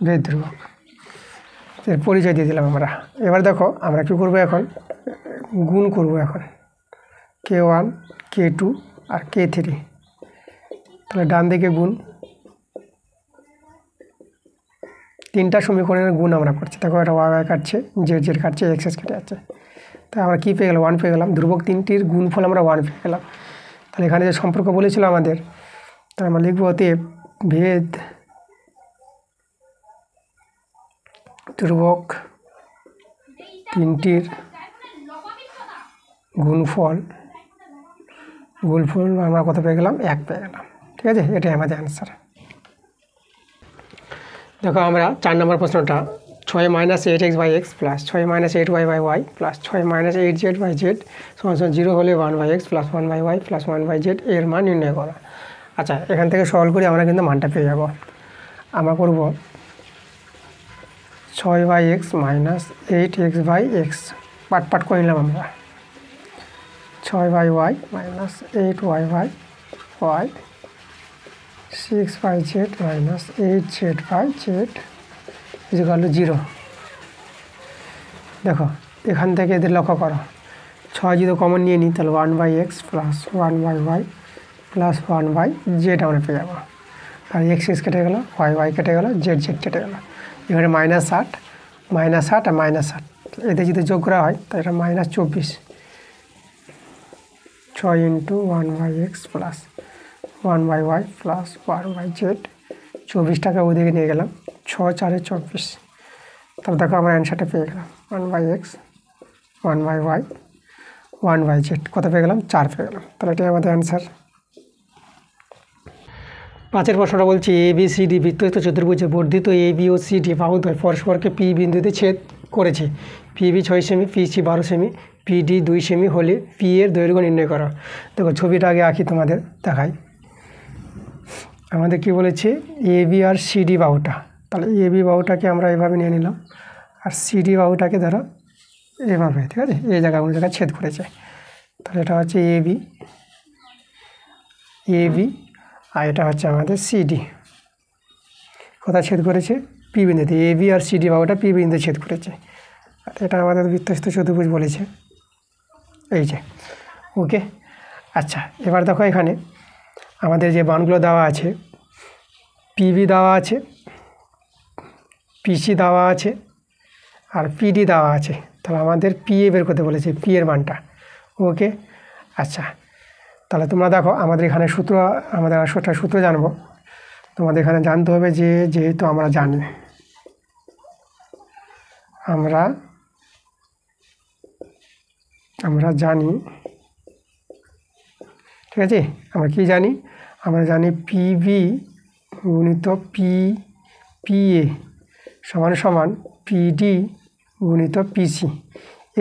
[SPEAKER 1] ভেদ ধ্রুবক, এর পরিচয় দিয়ে দিলাম আমরা। এবার দেখো আমরা কী করবো, এখন গুণ করব। এখন k1 k2 আর k3, তাহলে ডান দিকে গুণ, তিনটা সমীকরণের গুণ আমরা করছি। দেখো এটা y কাটছে, z কাটছে, x কেটে যাচ্ছে, তাই আমরা কী পেয়ে গেলাম, 1 পেয়ে গেলাম। ধ্রুবক তিনটির গুণফল আমরা 1 পেয়ে গেলাম। তাহলে এখানে যে সম্পর্ক বলেছিল আমাদের, তাহলে আমরা লিখব অতএব ভেদ ধ্রুবক তিনটির গুণফল আমরা কত পেয়ে গেলাম, 1 পেয়ে গেলাম। ঠিক আছে, এটাই আমাদের অ্যান্সার। দেখো আমরা 4 নম্বর প্রশ্নটা 6 - 8x/x plus 6 - 8y/y plus 6 - 8z/z সমান 0 হলে 1/x plus 1/y plus 1/z এর মান নির্ণয় করা। আচ্ছা, এখান থেকে সরল করে আমরা কিন্তু মানটা পেয়ে যাব। আমরা করব 6x মাইনাস 8x/x, পাট করে নিলাম আমরা। 6y minus 8y/y, 6/z minus 8z/z equal to 0। দেখো এখান থেকে এদের লক্ষ্য করো, 6 যদি কমন নিয়ে নিই তাহলে 1/x plus 1/y plus 1/z আমরা পেয়ে যাবো। আর x কেটে গেলো, y কেটে গেলো, z কেটে গেলো। এখানে -8 আর -8 এদের যদি যোগ করা হয় তাহলে এটা -24। 6 × 1/x plus 1/y plus 1/z, 24টাকে ওদিকে নিয়ে গেলাম, 6 × 4 = 24। তাহলে দেখো আমরা অ্যান্সারটা পেয়ে গেলাম 1/x 1/y 1/z, কত পেয়ে গেলাম, 4 পেয়ে গেলাম। তাহলে এটাই আমাদের অ্যান্সার। 5-এর প্রশ্নটা বলছি ABCD বৃত্তস্থ চতুর্ভুজে বর্ধিত AB ও CD বাহুদ্বয় পরস্পরকে P বিন্দুতে ছেদ করেছে। PB 6 semi, PC 12 semi, PD 2 semi হলে P এর দৈর্ঘ্য নির্ণয় করো। দেখো ছবিটা আগে আঁকি, তোমাদের দেখাই। আমাদের কি বলেছে, AB আর CD বাহুটা, তাহলে AB বাহুটাকে আমরা এভাবে নিয়ে নিলাম, আর CD বাহুটাকে ধরো এভাবে। ঠিক আছে, এই জায়গাগুলো জায়গায় ছেদ করেছে, তাহলে এটা হচ্ছে AB, আর এটা হচ্ছে আমাদের CD। কোথায় ছেদ করেছে, P বিন্দুতে। AB আর CD বাহুটা P বিন্দুতে ছেদ করেছে, আর এটা আমাদের বৃত্তস্থ চতুর্ভুজ বলেছে, এই যে। ওকে, আচ্ছা এবার দেখো এখানে আমাদের যে মানগুলো দেওয়া আছে, PB দেওয়া আছে, PC দেওয়া আছে, আর PD দেওয়া আছে। তাহলে আমাদের PA বের করতে বলেছে, P এর মানটা। ওকে, আচ্ছা তাহলে তোমরা দেখো আমাদের এখানে আমাদের সূত্র জানবো। তোমাদের এখানে জানতে হবে যে যেহেতু আমরা জানি, ঠিক আছে, আমরা কি জানি, আমরা জানি PB গুণিত PA সমান PD গুণিত PC।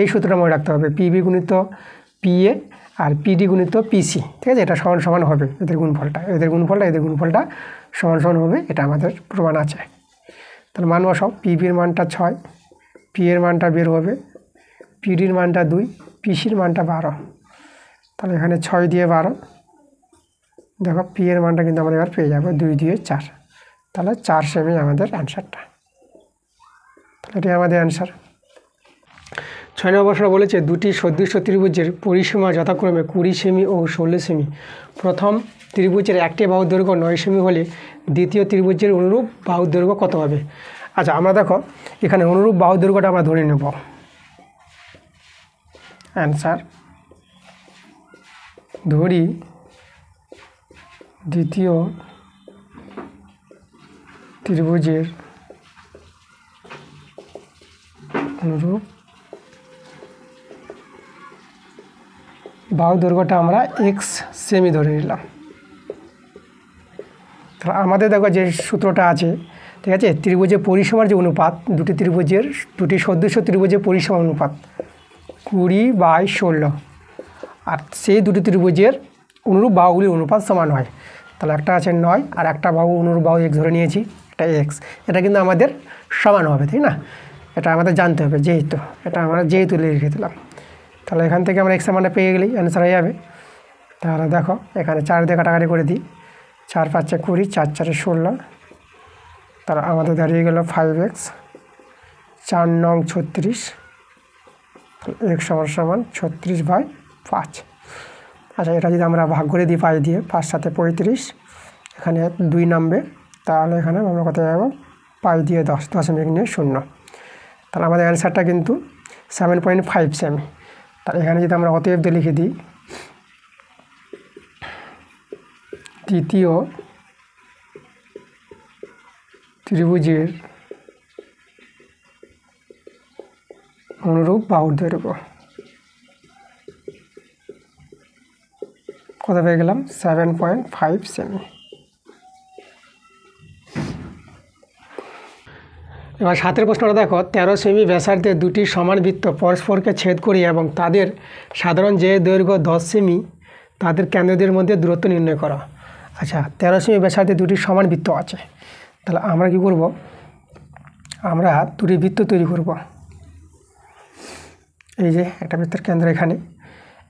[SPEAKER 1] এই সূত্রটা মনে রাখতে হবে, PB গুণিত PA আর PD গুণিত PC। ঠিক আছে, এটা সমান হবে এদের গুণফলটা সমান সমান হবে, এটা আমাদের প্রমাণ আছে। তাহলে মান বসাও, পিবির মানটা 6, পি এর মানটা বের হবে, পিডির মানটা 2, পিসির মানটা 12। তাহলে এখানে 6 দিয়ে 12, দেখো পি এর মানটা কিন্তু আমরা এবার পেয়ে যাবো 2 দিয়ে 4। তাহলে 4 সেমি আমাদের অ্যান্সারটা। তাহলে এটাই আমাদের অ্যান্সার। 6 নম্বর প্রশ্ন বলেছে দুটি সদৃশ ত্রিভুজের পরিসীমা যথাক্রমে 20 সেমি ও 16 সেমি। প্রথম ত্রিভুজের একটি বাহুর দৈর্ঘ্য 9 সেমি হলে দ্বিতীয় ত্রিভুজের অনুরূপ বাহুর দৈর্ঘ্য কত হবে? আচ্ছা, আমরা দেখো এখানে অনুরূপ বাহুর দৈর্ঘ্যটা আমরা ধরে নেব। অ্যান্সার ধরি দ্বিতীয় ত্রিভুজের অনুরূপ বাহু দৈর্ঘ্যটা আমরা x সেমি ধরে নিলাম। তাহলে আমাদের দেখো যে সূত্রটা আছে, ঠিক আছে, ত্রিভুজের পরিসীমার যে অনুপাত, দুটি সদৃশ ত্রিভুজের পরিসীমা অনুপাত 20/16, আর সেই দুটি ত্রিভুজের অনুরূপ বাহুগুলির অনুপাত সমান হয়। তাহলে একটা আছে 9 আর একটা বাহু অনুরূপ বাহু x ধরে নিয়েছি, এটা x, এটা কিন্তু আমাদের সমান হবে, তাই না? এটা আমাদের জানতে হবে, যেহেতু এটা আমরা লিখে দিলাম। তাহলে এখান থেকে আমরা x এর মানটা পেয়ে গেলেই অ্যান্সার হয়ে যাবে। তাহলে দেখো এখানে 4 দিয়ে কাটাকাটি করে দিই, 4 × 5 = 20, 4 × 4 = 16। তাহলে আমাদের দাঁড়িয়ে গেল 5x, 4 নং 36, x = 36/5। আচ্ছা, এটা যদি আমরা ভাগ করে দিই 5 দিয়ে, 5 × 7 = 35, এখানে 2 নামবে, তাহলে এখানে আমরা কত যাব? 5 দিয়ে 10, দশমিক নিয়ে 0। তাহলে আমাদের অ্যান্সারটা কিন্তু 7.5 সেমি। তাহলে এখানে যদি আমরা অতএব দিয়ে লিখে দিই দ্বিতীয় ত্রিভুজের অনুরূপ বাহুর দৈর্ঘ্য কত পেয়ে গেলাম? 7.5 সেমি। এবার 7 প্রশ্নটা দেখো, 13 সেমি ব্যাসার্ধের দুটি সমান বৃত্ত পরস্পরকে ছেদ করি এবং তাদের সাধারণ যে দৈর্ঘ্য 10 সেমি, তাদের কেন্দ্রদের মধ্যে দূরত্ব নির্ণয় করা। আচ্ছা, 13 সেমি ব্যাসার্ধে দুটি সমান বৃত্ত আছে। তাহলে আমরা কি করব? আমরা দুটি বৃত্ত তৈরি করব। এই যে একটা বৃত্তের কেন্দ্র এখানে,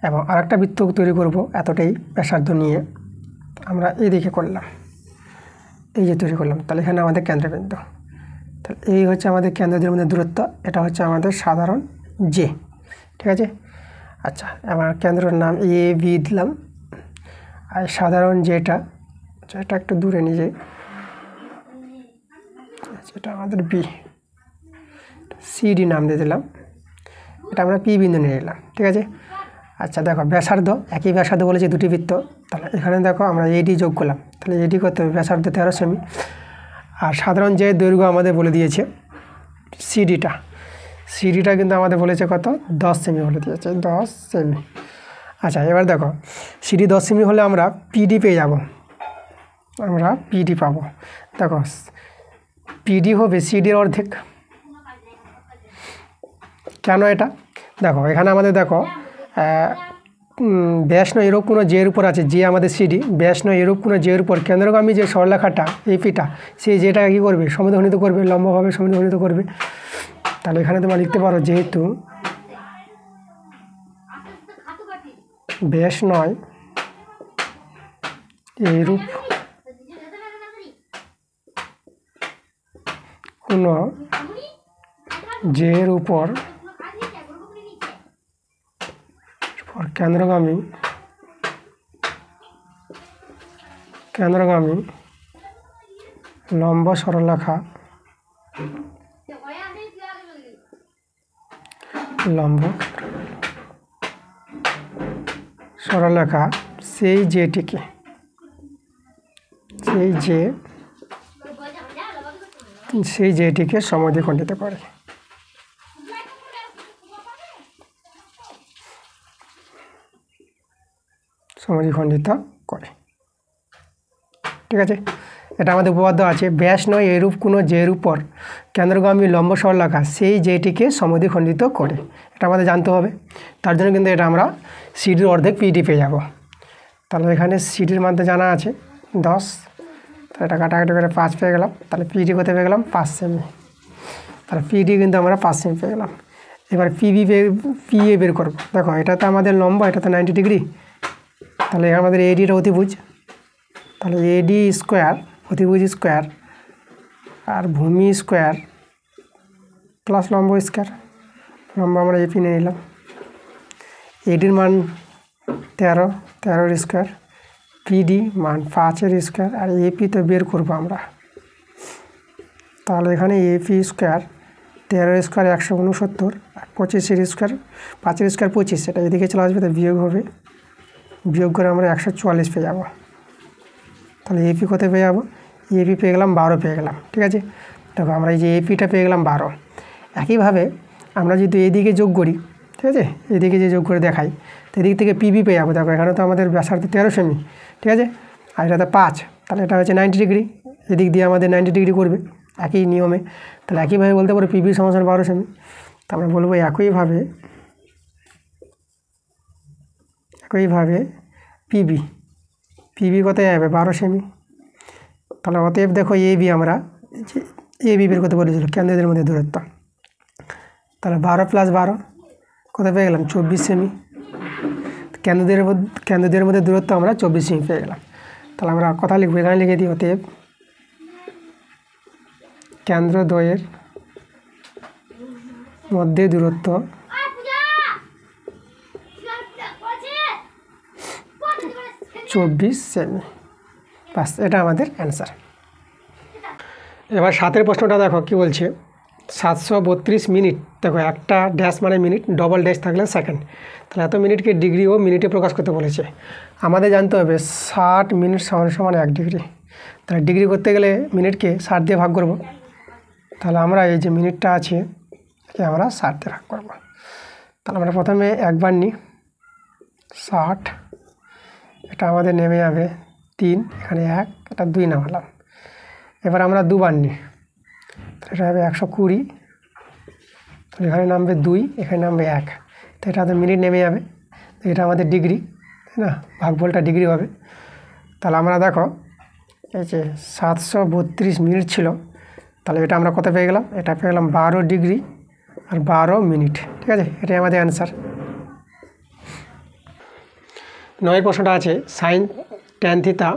[SPEAKER 1] এবং আরেকটা বৃত্ত তৈরি করব এতটাই ব্যাসার্ধ নিয়ে। আমরা এই দিকে করলাম, এই যে তৈরি করলাম। তাহলে এখানে আমাদের কেন্দ্রবিন্দু। তাহলে এই হচ্ছে আমাদের কেন্দ্রদের মধ্যে দূরত্ব, এটা হচ্ছে আমাদের সাধারণ জে, ঠিক আছে। আচ্ছা, আমার কেন্দ্রের নাম এ বি দিলাম, আর সাধারণ যেটা একটু দূরে নিয়ে যাই, এটা আমাদের বি, সিডি নাম দিয়ে দিলাম, এটা আমরা পি বিন্দু নিয়ে নিলাম, ঠিক আছে। আচ্ছা দেখো, ব্যাসার্ধ একই ব্যাসার্ধ বলেছে দুটি বৃত্ত। তাহলে এখানে দেখো আমরা এডি যোগ করলাম, তাহলে এডি করতে হবে ব্যাসার্ধ 13 সেমি, আর সাধারণ যে দৈর্ঘ্য আমাদের বলে দিয়েছে সিডিটা কিন্তু আমাদের বলেছে কত? 10 সেমি বলে দিয়েছে, 10 সেমি। আচ্ছা, এবার দেখো সিডি 10 সেমি হলে আমরা পিডি পেয়ে যাব, আমরা পিডি পাবো। দেখো পিডি হবে সিডির অর্ধেক। কেন এটা? দেখো এখানে আমাদের দেখো ব্যাস নয় এরূপ কোনো জের উপর আছে, যে আমাদের সিডি, ব্যাস নয় এরূপ কোনো জের উপর কেন্দ্রগামী যে সরলরেখাটা এপিটা, সেই যেটা কী করবে? সমদ্বিখণ্ডিত করবে, লম্বভাবে সমদ্বিখণ্ডিত করবে। তাহলে এখানে তোমরা লিখতে পারো, যেহেতু ব্যাস নয় এইরূপ কোনো জের উপর কেন্দ্রগামী লম্ব সরলরেখা সেই জেটিকে সমদ্বিখণ্ডিত করে। ঠিক আছে, এটা আমাদের উপপাদ্য আছে, ব্যাস নয় এরূপ কোনো জের উপর কেন্দ্রগামী লম্ব সরলরেখা সেই জেটিকে সমদ্বিখণ্ডিত করে। এটা আমাদের জানতে হবে। তার জন্য কিন্তু এটা আমরা সিডির অর্ধেক পিডি পেয়ে যাব। তাহলে এখানে সিডির মানটা জানা আছে 10, তাহলে এটা কাটাকাটি করে 5 পেয়ে গেলাম। তাহলে পিডি কত পেয়ে গেলাম 5 সেমি। তাহলে পিডি কিন্তু আমরা 5 সেমি পেয়ে গেলাম। এবার পিএ বের করবো। দেখো এটা তো আমাদের লম্বা, এটা তো 90 ডিগ্রি, তাহলে আমাদের এডিটা অতিভুজ, তাহলে এডি স্কোয়ার অতিভুজ স্কোয়ার আর ভূমি স্কোয়ার প্লাস লম্ব স্কোয়ার। লম্ব আমরা এপি নিয়ে নিলাম। এডির মান 13, 13 স্কোয়ার, পিডি মান 5 স্কোয়ার, আর এপি তো বের করবো আমরা। তাহলে এখানে এপি স্কোয়ার 13 স্কোয়ার 169, আর 25 স্কোয়ার 5 স্কোয়ার 25, সেটা এদিকে চলে আসবে, তো বিয়োগ হবে, বিয়োগ করে আমরা 144 পেয়ে যাবো। তাহলে এপি কত পেয়ে যাবো? এপি পেয়ে গেলাম 12 পেয়ে গেলাম। ঠিক আছে, দেখো আমরা এই যে এপিটা পেয়ে গেলাম 12। একইভাবে আমরা যদি এদিকে যোগ করি, ঠিক আছে, এদিকে যে যোগ করে দেখাই, তো এদিক থেকে পিবি পেয়ে যাবো। দেখো এখানে তো আমাদের ব্যাসার্ধ 13 সেমি, ঠিক আছে, আর এটা তো 5, তাহলে এটা হচ্ছে 90 ডিগ্রি, এদিক দিয়ে আমাদের 90 ডিগ্রি করবে একই নিয়মে। তাহলে একইভাবে বলতে পারো পিবি সমান 12 সেমি। তো আমরা বলবো একইভাবে পিবি কোথায় যাবে 12 সেমি। তাহলে অতএব দেখো এবি, আমরা এবি বের করতে বলেছিল কেন্দ্রদের মধ্যে দূরত্ব, তাহলে 12 + 12 কোথায় পেয়ে গেলাম 24 সেমি। কেন্দ্রদের মধ্যে দূরত্ব আমরা 24 সেমি পেয়ে গেলাম। তাহলে আমরা কথা লিখবো, এখানে লিখে দিই অতএব কেন্দ্রদ্বয়ের মধ্যে দূরত্ব 24 সেমি। বাস, এটা আমাদের অ্যান্সার। এবার 7 প্রশ্নটা দেখো কি বলছে, 732 মিনিট। দেখো একটা ড্যাশ মানে মিনিট, ডবল ড্যাশ থাকলে সেকেন্ড, তাহলে এত মিনিটকে ডিগ্রি ও মিনিটে প্রকাশ করতে বলেছে। আমাদের জানতে হবে 60 মিনিট সমান 1 ডিগ্রি। তাহলে ডিগ্রি করতে গেলে মিনিটকে 60 দিয়ে ভাগ করব। তাহলে আমরা এই যে মিনিটটা আছে একে আমরা 60 দিয়ে ভাগ করব। তাহলে আমরা প্রথমে একবার নিই 60, এটা আমাদের নেমে যাবে 3, এখানে 1, এটা 2 নামালাম। এবার আমরা দুবার নিই, তাহলে এটা হবে 120, তাহলে এখানে নামবে 2, এখানে নামবে 1, তো এটা আমাদের মিনিট নেমে যাবে, এটা আমাদের ডিগ্রি, তাই না, ভাগফলটা ডিগ্রি হবে। তাহলে আমরা দেখো এই যে 732 মিনিট ছিল, তাহলে এটা আমরা কত পেয়ে গেলাম, এটা পেয়ে গেলাম 12 ডিগ্রি আর 12 মিনিট। ঠিক আছে, এটাই আমাদের অ্যান্সার। 9 প্রশ্নটা আছে, sin tan থিটা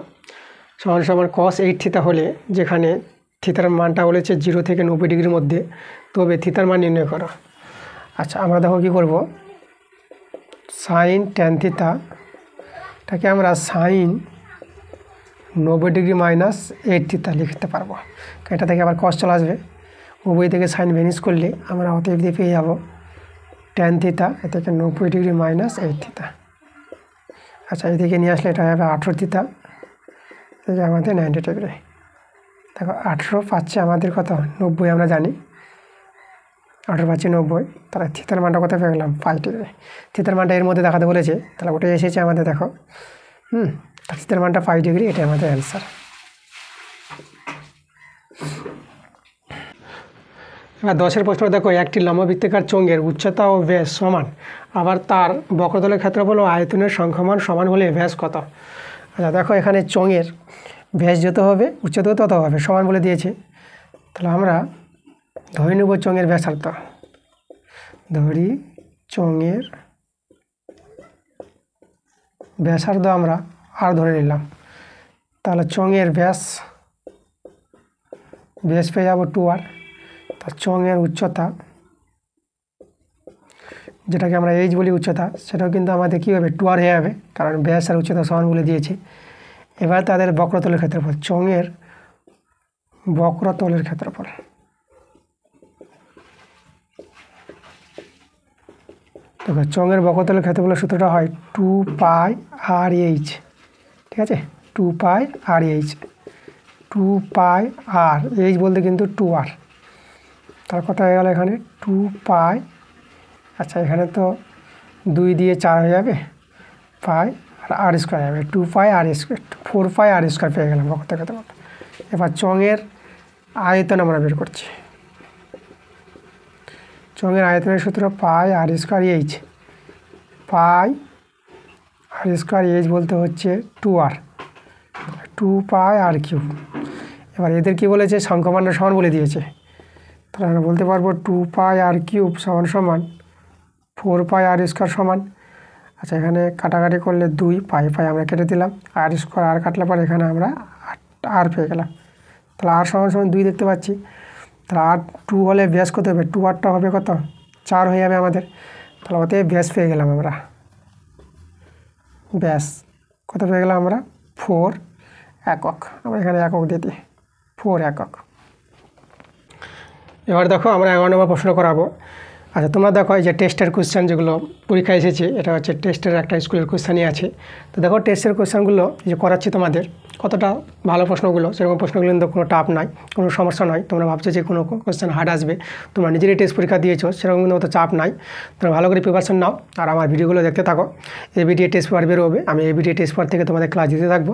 [SPEAKER 1] সমান cos 8 থিটা হলে, যেখানে থিতার মানটা বলেছে 0 থেকে 90 ডিগ্রির মধ্যে, তবে থিতার মান নির্ণয় করো। আচ্ছা, আমরা দেখো কী করব, sin tan থিটাটাকে আমরা sin 90 ডিগ্রি মাইনাস 8 থিটা লিখতে পারবো। এটা থেকে আবার cos চলে আসবে, উভয় থেকে sin ভ্যানিশ করলে আমরা অতএব দিয়ে পেয়ে যাব tan থিটা, এ থেকে 90 ডিগ্রি মাইনাস 8 থিটা। আচ্ছা, এদিকে নিয়ে আসলে এটা হবে 18 থিটা, এটা আমাদের 90 ডিগ্রি। দেখো 18 পাচ্ছে আমাদের কত, 90 আমরা জানি, 18 পাচ্ছি 90, তাহলে থিতার মানটা কত পেয়ে গেলাম 5 ডিগ্রি। থিতার মানটা এর মধ্যে দেখাতে বলেছে, তাহলে ওটাই এসেছে আমাদের, দেখো থিতার মানটা 5 ডিগ্রি, এটাই আমাদের অ্যান্সার। এবার 10 প্রশ্ন দেখো, একটি লম্ববৃত্তাকার চোঙের উচ্চতা ও ব্যাস সমান, আবার তার বক্রতলের ক্ষেত্রফল ও আয়তনের সংখ্যামান সমান হলে ব্যাস কত? আচ্ছা দেখো, এখানে চোঙের ব্যাস যত হবে উচ্চতা তত হবে, সমান বলে দিয়েছে। তাহলে আমরা ধরে নেব চোঙের ব্যাসার্ধ, ধরি চোঙের ব্যাসার্ধ আমরা আর ধরে নিলাম। তাহলে চোঙের ব্যাস পেয়ে যাবো 2r। তার চোঙের উচ্চতা, যেটাকে আমরা এইচ বলি উচ্চতা, সেটাও কিন্তু আমাদের কী হবে 2r হয়ে যাবে, কারণ ব্যাস আর উচ্চতা সমান বলে দিয়েছে। এবার তাদের বক্রতলের ক্ষেত্রফল, চোঙের বক্রতলের ক্ষেত্রফল, দেখো চোঙের বক্রতলের ক্ষেত্রফলের সূত্রটা হয় 2πr/h। ঠিক আছে, 2πr/h, 2πr/h বলতে কিন্তু 2r, তার কথা হয়ে গেল এখানে 2π। আচ্ছা, এখানে তো 2 দিয়ে 4 হয়ে যাবে, পাই আর r স্কোয়ার যাবে, 2πr², 4πr² পেয়ে গেলাম বক্রতলের ক্ষেত্রফল। এবার চোঙের আয়তন আমরা বের করছি, চোঙের আয়তনের সূত্র πr²h, πr² বলতে হচ্ছে 2r, 2πr³ এবার এদের কী বলেছে, সংখ্যামানটা সমান বলে দিয়েছে। তাহলে আমরা বলতে পারবো 2πr³ সমান সমান 4πr² সমান। আচ্ছা, এখানে কাটাকাটি করলে 2 পাই আমরা কেটে দিলাম, r² কাটলে পরে এখানে আমরা r পেয়ে গেলাম। তাহলে r সমান সমান 2 দেখতে পাচ্ছি। তাহলে r2 হলে ব্যাস কত হবে, 2r হবে কত, 4 হয়ে যাবে আমাদের। তাহলে ওতে ব্যাস পেয়ে গেলাম আমরা, ব্যাস কত পেয়ে গেলাম আমরা, 4 একক। আমরা এখানে একক দিয়ে দিই, 4 একক। এবার দেখো আমরা 11 নম্বর প্রশ্ন করাবো। আচ্ছা, তোমরা দেখো এই যে টেস্টের কোশ্চেন যেগুলো পরীক্ষায় এসেছে, এটা হচ্ছে টেস্টের একটা স্কুলের কোশ্চেনই আছে। তো দেখো টেস্টের কোশ্চেনগুলো যে করাচ্ছি তোমাদের, কতটা ভালো প্রশ্নগুলো, সেরকম প্রশ্নগুলো কিন্তু কোনো টাফ নয়, কোনো সমস্যা নয়। তোমরা ভাবছো যে কোনো কোশ্চেন হার্ড আসবে, তোমরা নিজেরই টেস্ট পরীক্ষা দিয়েছো, সেরকম কিন্তু অত চাপ নাই। তোমরা ভালো করে প্রিপারেশন নাও আর আমার ভিডিওগুলো দেখতে থাকো। এবিটিএ টেস্ট পেপার বেরোবে, আমি এবিটিএ টেস্ট পেপার থেকে তোমাদের ক্লাস দিতে থাকবো।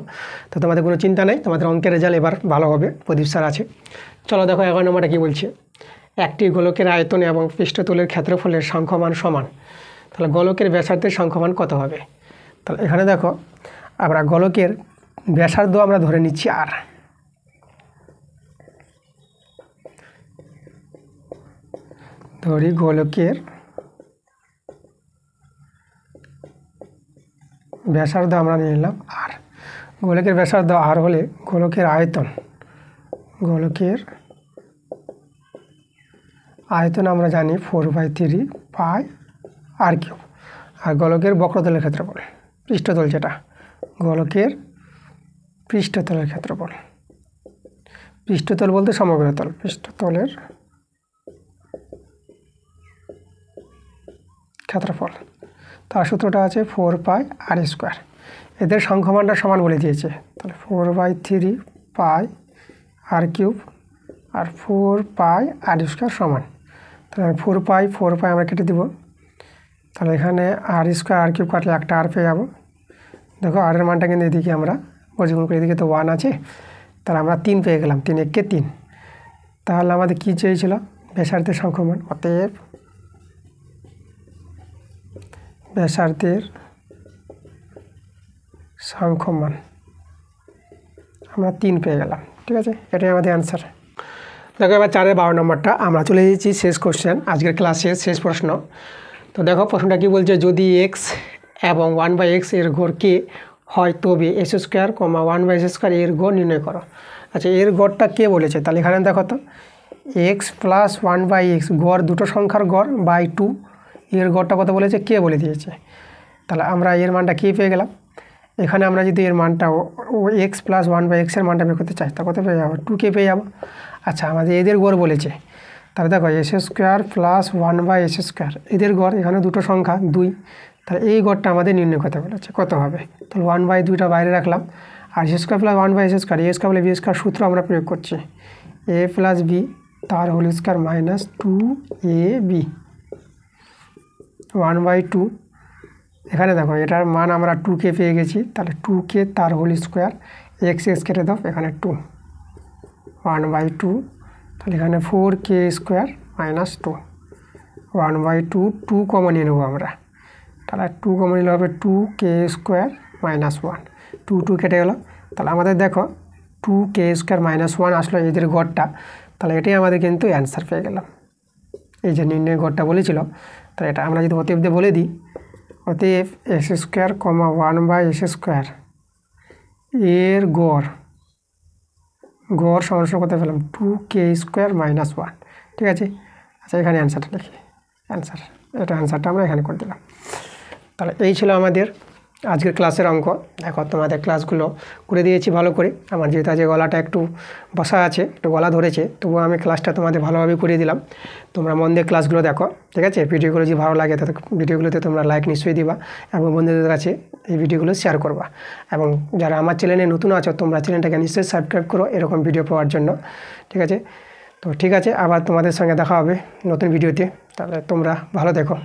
[SPEAKER 1] তো তোমাদের কোনো চিন্তা নেই, তোমাদের অঙ্কের রেজাল্ট এবার ভালো হবে, প্রদীপ স্যার আছে। চলো দেখো 11 নম্বরটা কী বলছে। একটি গোলকের আয়তন এবং পৃষ্ঠতলের ক্ষেত্রফলের সংখ্যমান সমান। তাহলে গোলকের ব্যাসার্ধের সংখ্যমান কত হবে। তাহলে এখানে দেখো আমরা গোলকের ব্যাসার্ধ আমরা ধরে নিচ্ছি আর, ধরি গোলকের ব্যাসার্ধ আমরা নিয়ে নিলাম আর। গোলকের ব্যাসার্ধ আর হলে গোলকের আয়তন, গোলকের আয়তন আমরা জানি 4/3πr³। আর গোলকের বক্রতলের ক্ষেত্রফল, পৃষ্ঠতল যেটা, গোলকের পৃষ্ঠতলের ক্ষেত্রফল, পৃষ্ঠতল বলতে সমগ্রতল, পৃষ্ঠতলের ক্ষেত্রফল, তার সূত্রটা আছে 4πr²। এদের সংখ্যমানটা সমান বলে দিয়েছে। তাহলে 4/3πr³ আর 4πr² সমান। তাহলে 4π আমরা কেটে দিব। তাহলে এখানে r² কাটলে একটা আর পেয়ে যাবো। দেখো আরের মানটা কিন্তু এদিকে আমরা বর্গমূল করে, এদিকে তো 1 আছে, তাহলে আমরা 3 পেয়ে গেলাম, 3 একে 3। তাহলে আমাদের কী চেয়েছিল, ব্যাসার্ধের সংখ্যমান। অতএব ব্যাসার্ধের সংখ্যমান আমরা 3 পেয়ে গেলাম। ঠিক আছে, এটাই আমাদের অ্যান্সার। দেখো এবার 4-এর 12 নম্বরটা আমরা চলে এসেছি শেষ কোশ্চেন, আজকের ক্লাসের শেষ প্রশ্ন। তো দেখো প্রশ্নটা কী বলছে, যদি x এবং 1/x এর গড় কে হয় তবে s², 1/s² এর গড় নির্ণয় করো। আচ্ছা, এর গড়টা কে বলেছে, তাহলে এখানে দেখো তো x + 1/x গড়, দুটো সংখ্যার গড় বাই 2, এর গড়টা কত বলেছে, কে বলে দিয়েছে। তাহলে আমরা এর মানটা কে পেয়ে গেলাম। এখানে আমরা যদি এর মানটা x + 1/x এর মানটা বের করতে চাই, তা কত পেয়ে যাবো, 2 কে পেয়ে যাবো। আচ্ছা, আমাদের এদের গড় বলেছে, তাহলে দেখো s² + 1/s², এদের গড়, এখানে দুটো সংখ্যা 2, তাহলে এই গড়টা আমাদের নির্ণয় করতে বলেছে, কত হবে। তাহলে 1/2টা বাইরে রাখলাম, আর s² + 1/s², a² + b² সূত্র আমরা প্রয়োগ করছি, a + b তার হোল স্কোয়ার মাইনাস 2ab 1/2। এখানে দেখো এটার মান আমরা 2কে পেয়ে গেছি, তাহলে 2কে তার হোল স্কোয়ার, x কেটে দাও, এখানে 2 1/2। তাহলে এখানে 4k² মাইনাস 2 1/2, 2 কমন নিয়ে নেবো আমরা। তাহলে 2 কমন নিলে হবে 2k² মাইনাস 1, 2 কেটে গেলো। তাহলে আমাদের দেখো 2k² মাইনাস 1 আসলো এদের গড়টা। তাহলে এটাই আমাদের কিন্তু অ্যান্সার পেয়ে গেলাম, এই যে নির্ণয় গড়টা বলেছিল। তাহলে এটা আমরা যদি অতএব দিয়ে বলে দিই, অতএব s², 1/s² এর গড় সমান করতে পেলাম 2k² মাইনাস 1। ঠিক আছে, আচ্ছা এখানে অ্যান্সারটা লিখি, অ্যান্সারটা আমরা এখানে করে দিলাম। তাহলে এই ছিল আমাদের আজকের ক্লাসের অঙ্ক। দেখো তোমাদের ক্লাসগুলো করে দিয়েছি ভালো করে। আমার যেহেতু আজকে গলাটা একটু বসা আছে, একটু গলা ধরেছে, তবুও আমি ক্লাসটা তোমাদের ভালোভাবে করে দিলাম। তোমরা মন দিয়ে ক্লাসগুলো দেখো, ঠিক আছে। ভিডিওগুলো যদি ভালো লাগে তাহলে ভিডিওগুলোতে তোমরা লাইক নিশ্চয়ই দিবা এবং বন্ধুদের কাছে এই ভিডিওগুলো শেয়ার করবা। এবং যারা আমার চ্যানেলে নতুন আছো, তোমরা চ্যানেলটাকে নিশ্চয়ই সাবস্ক্রাইব করো এরকম ভিডিও পাওয়ার জন্য, ঠিক আছে। তো ঠিক আছে, আবার তোমাদের সঙ্গে দেখা হবে নতুন ভিডিওতে। তাহলে তোমরা ভালো দেখো।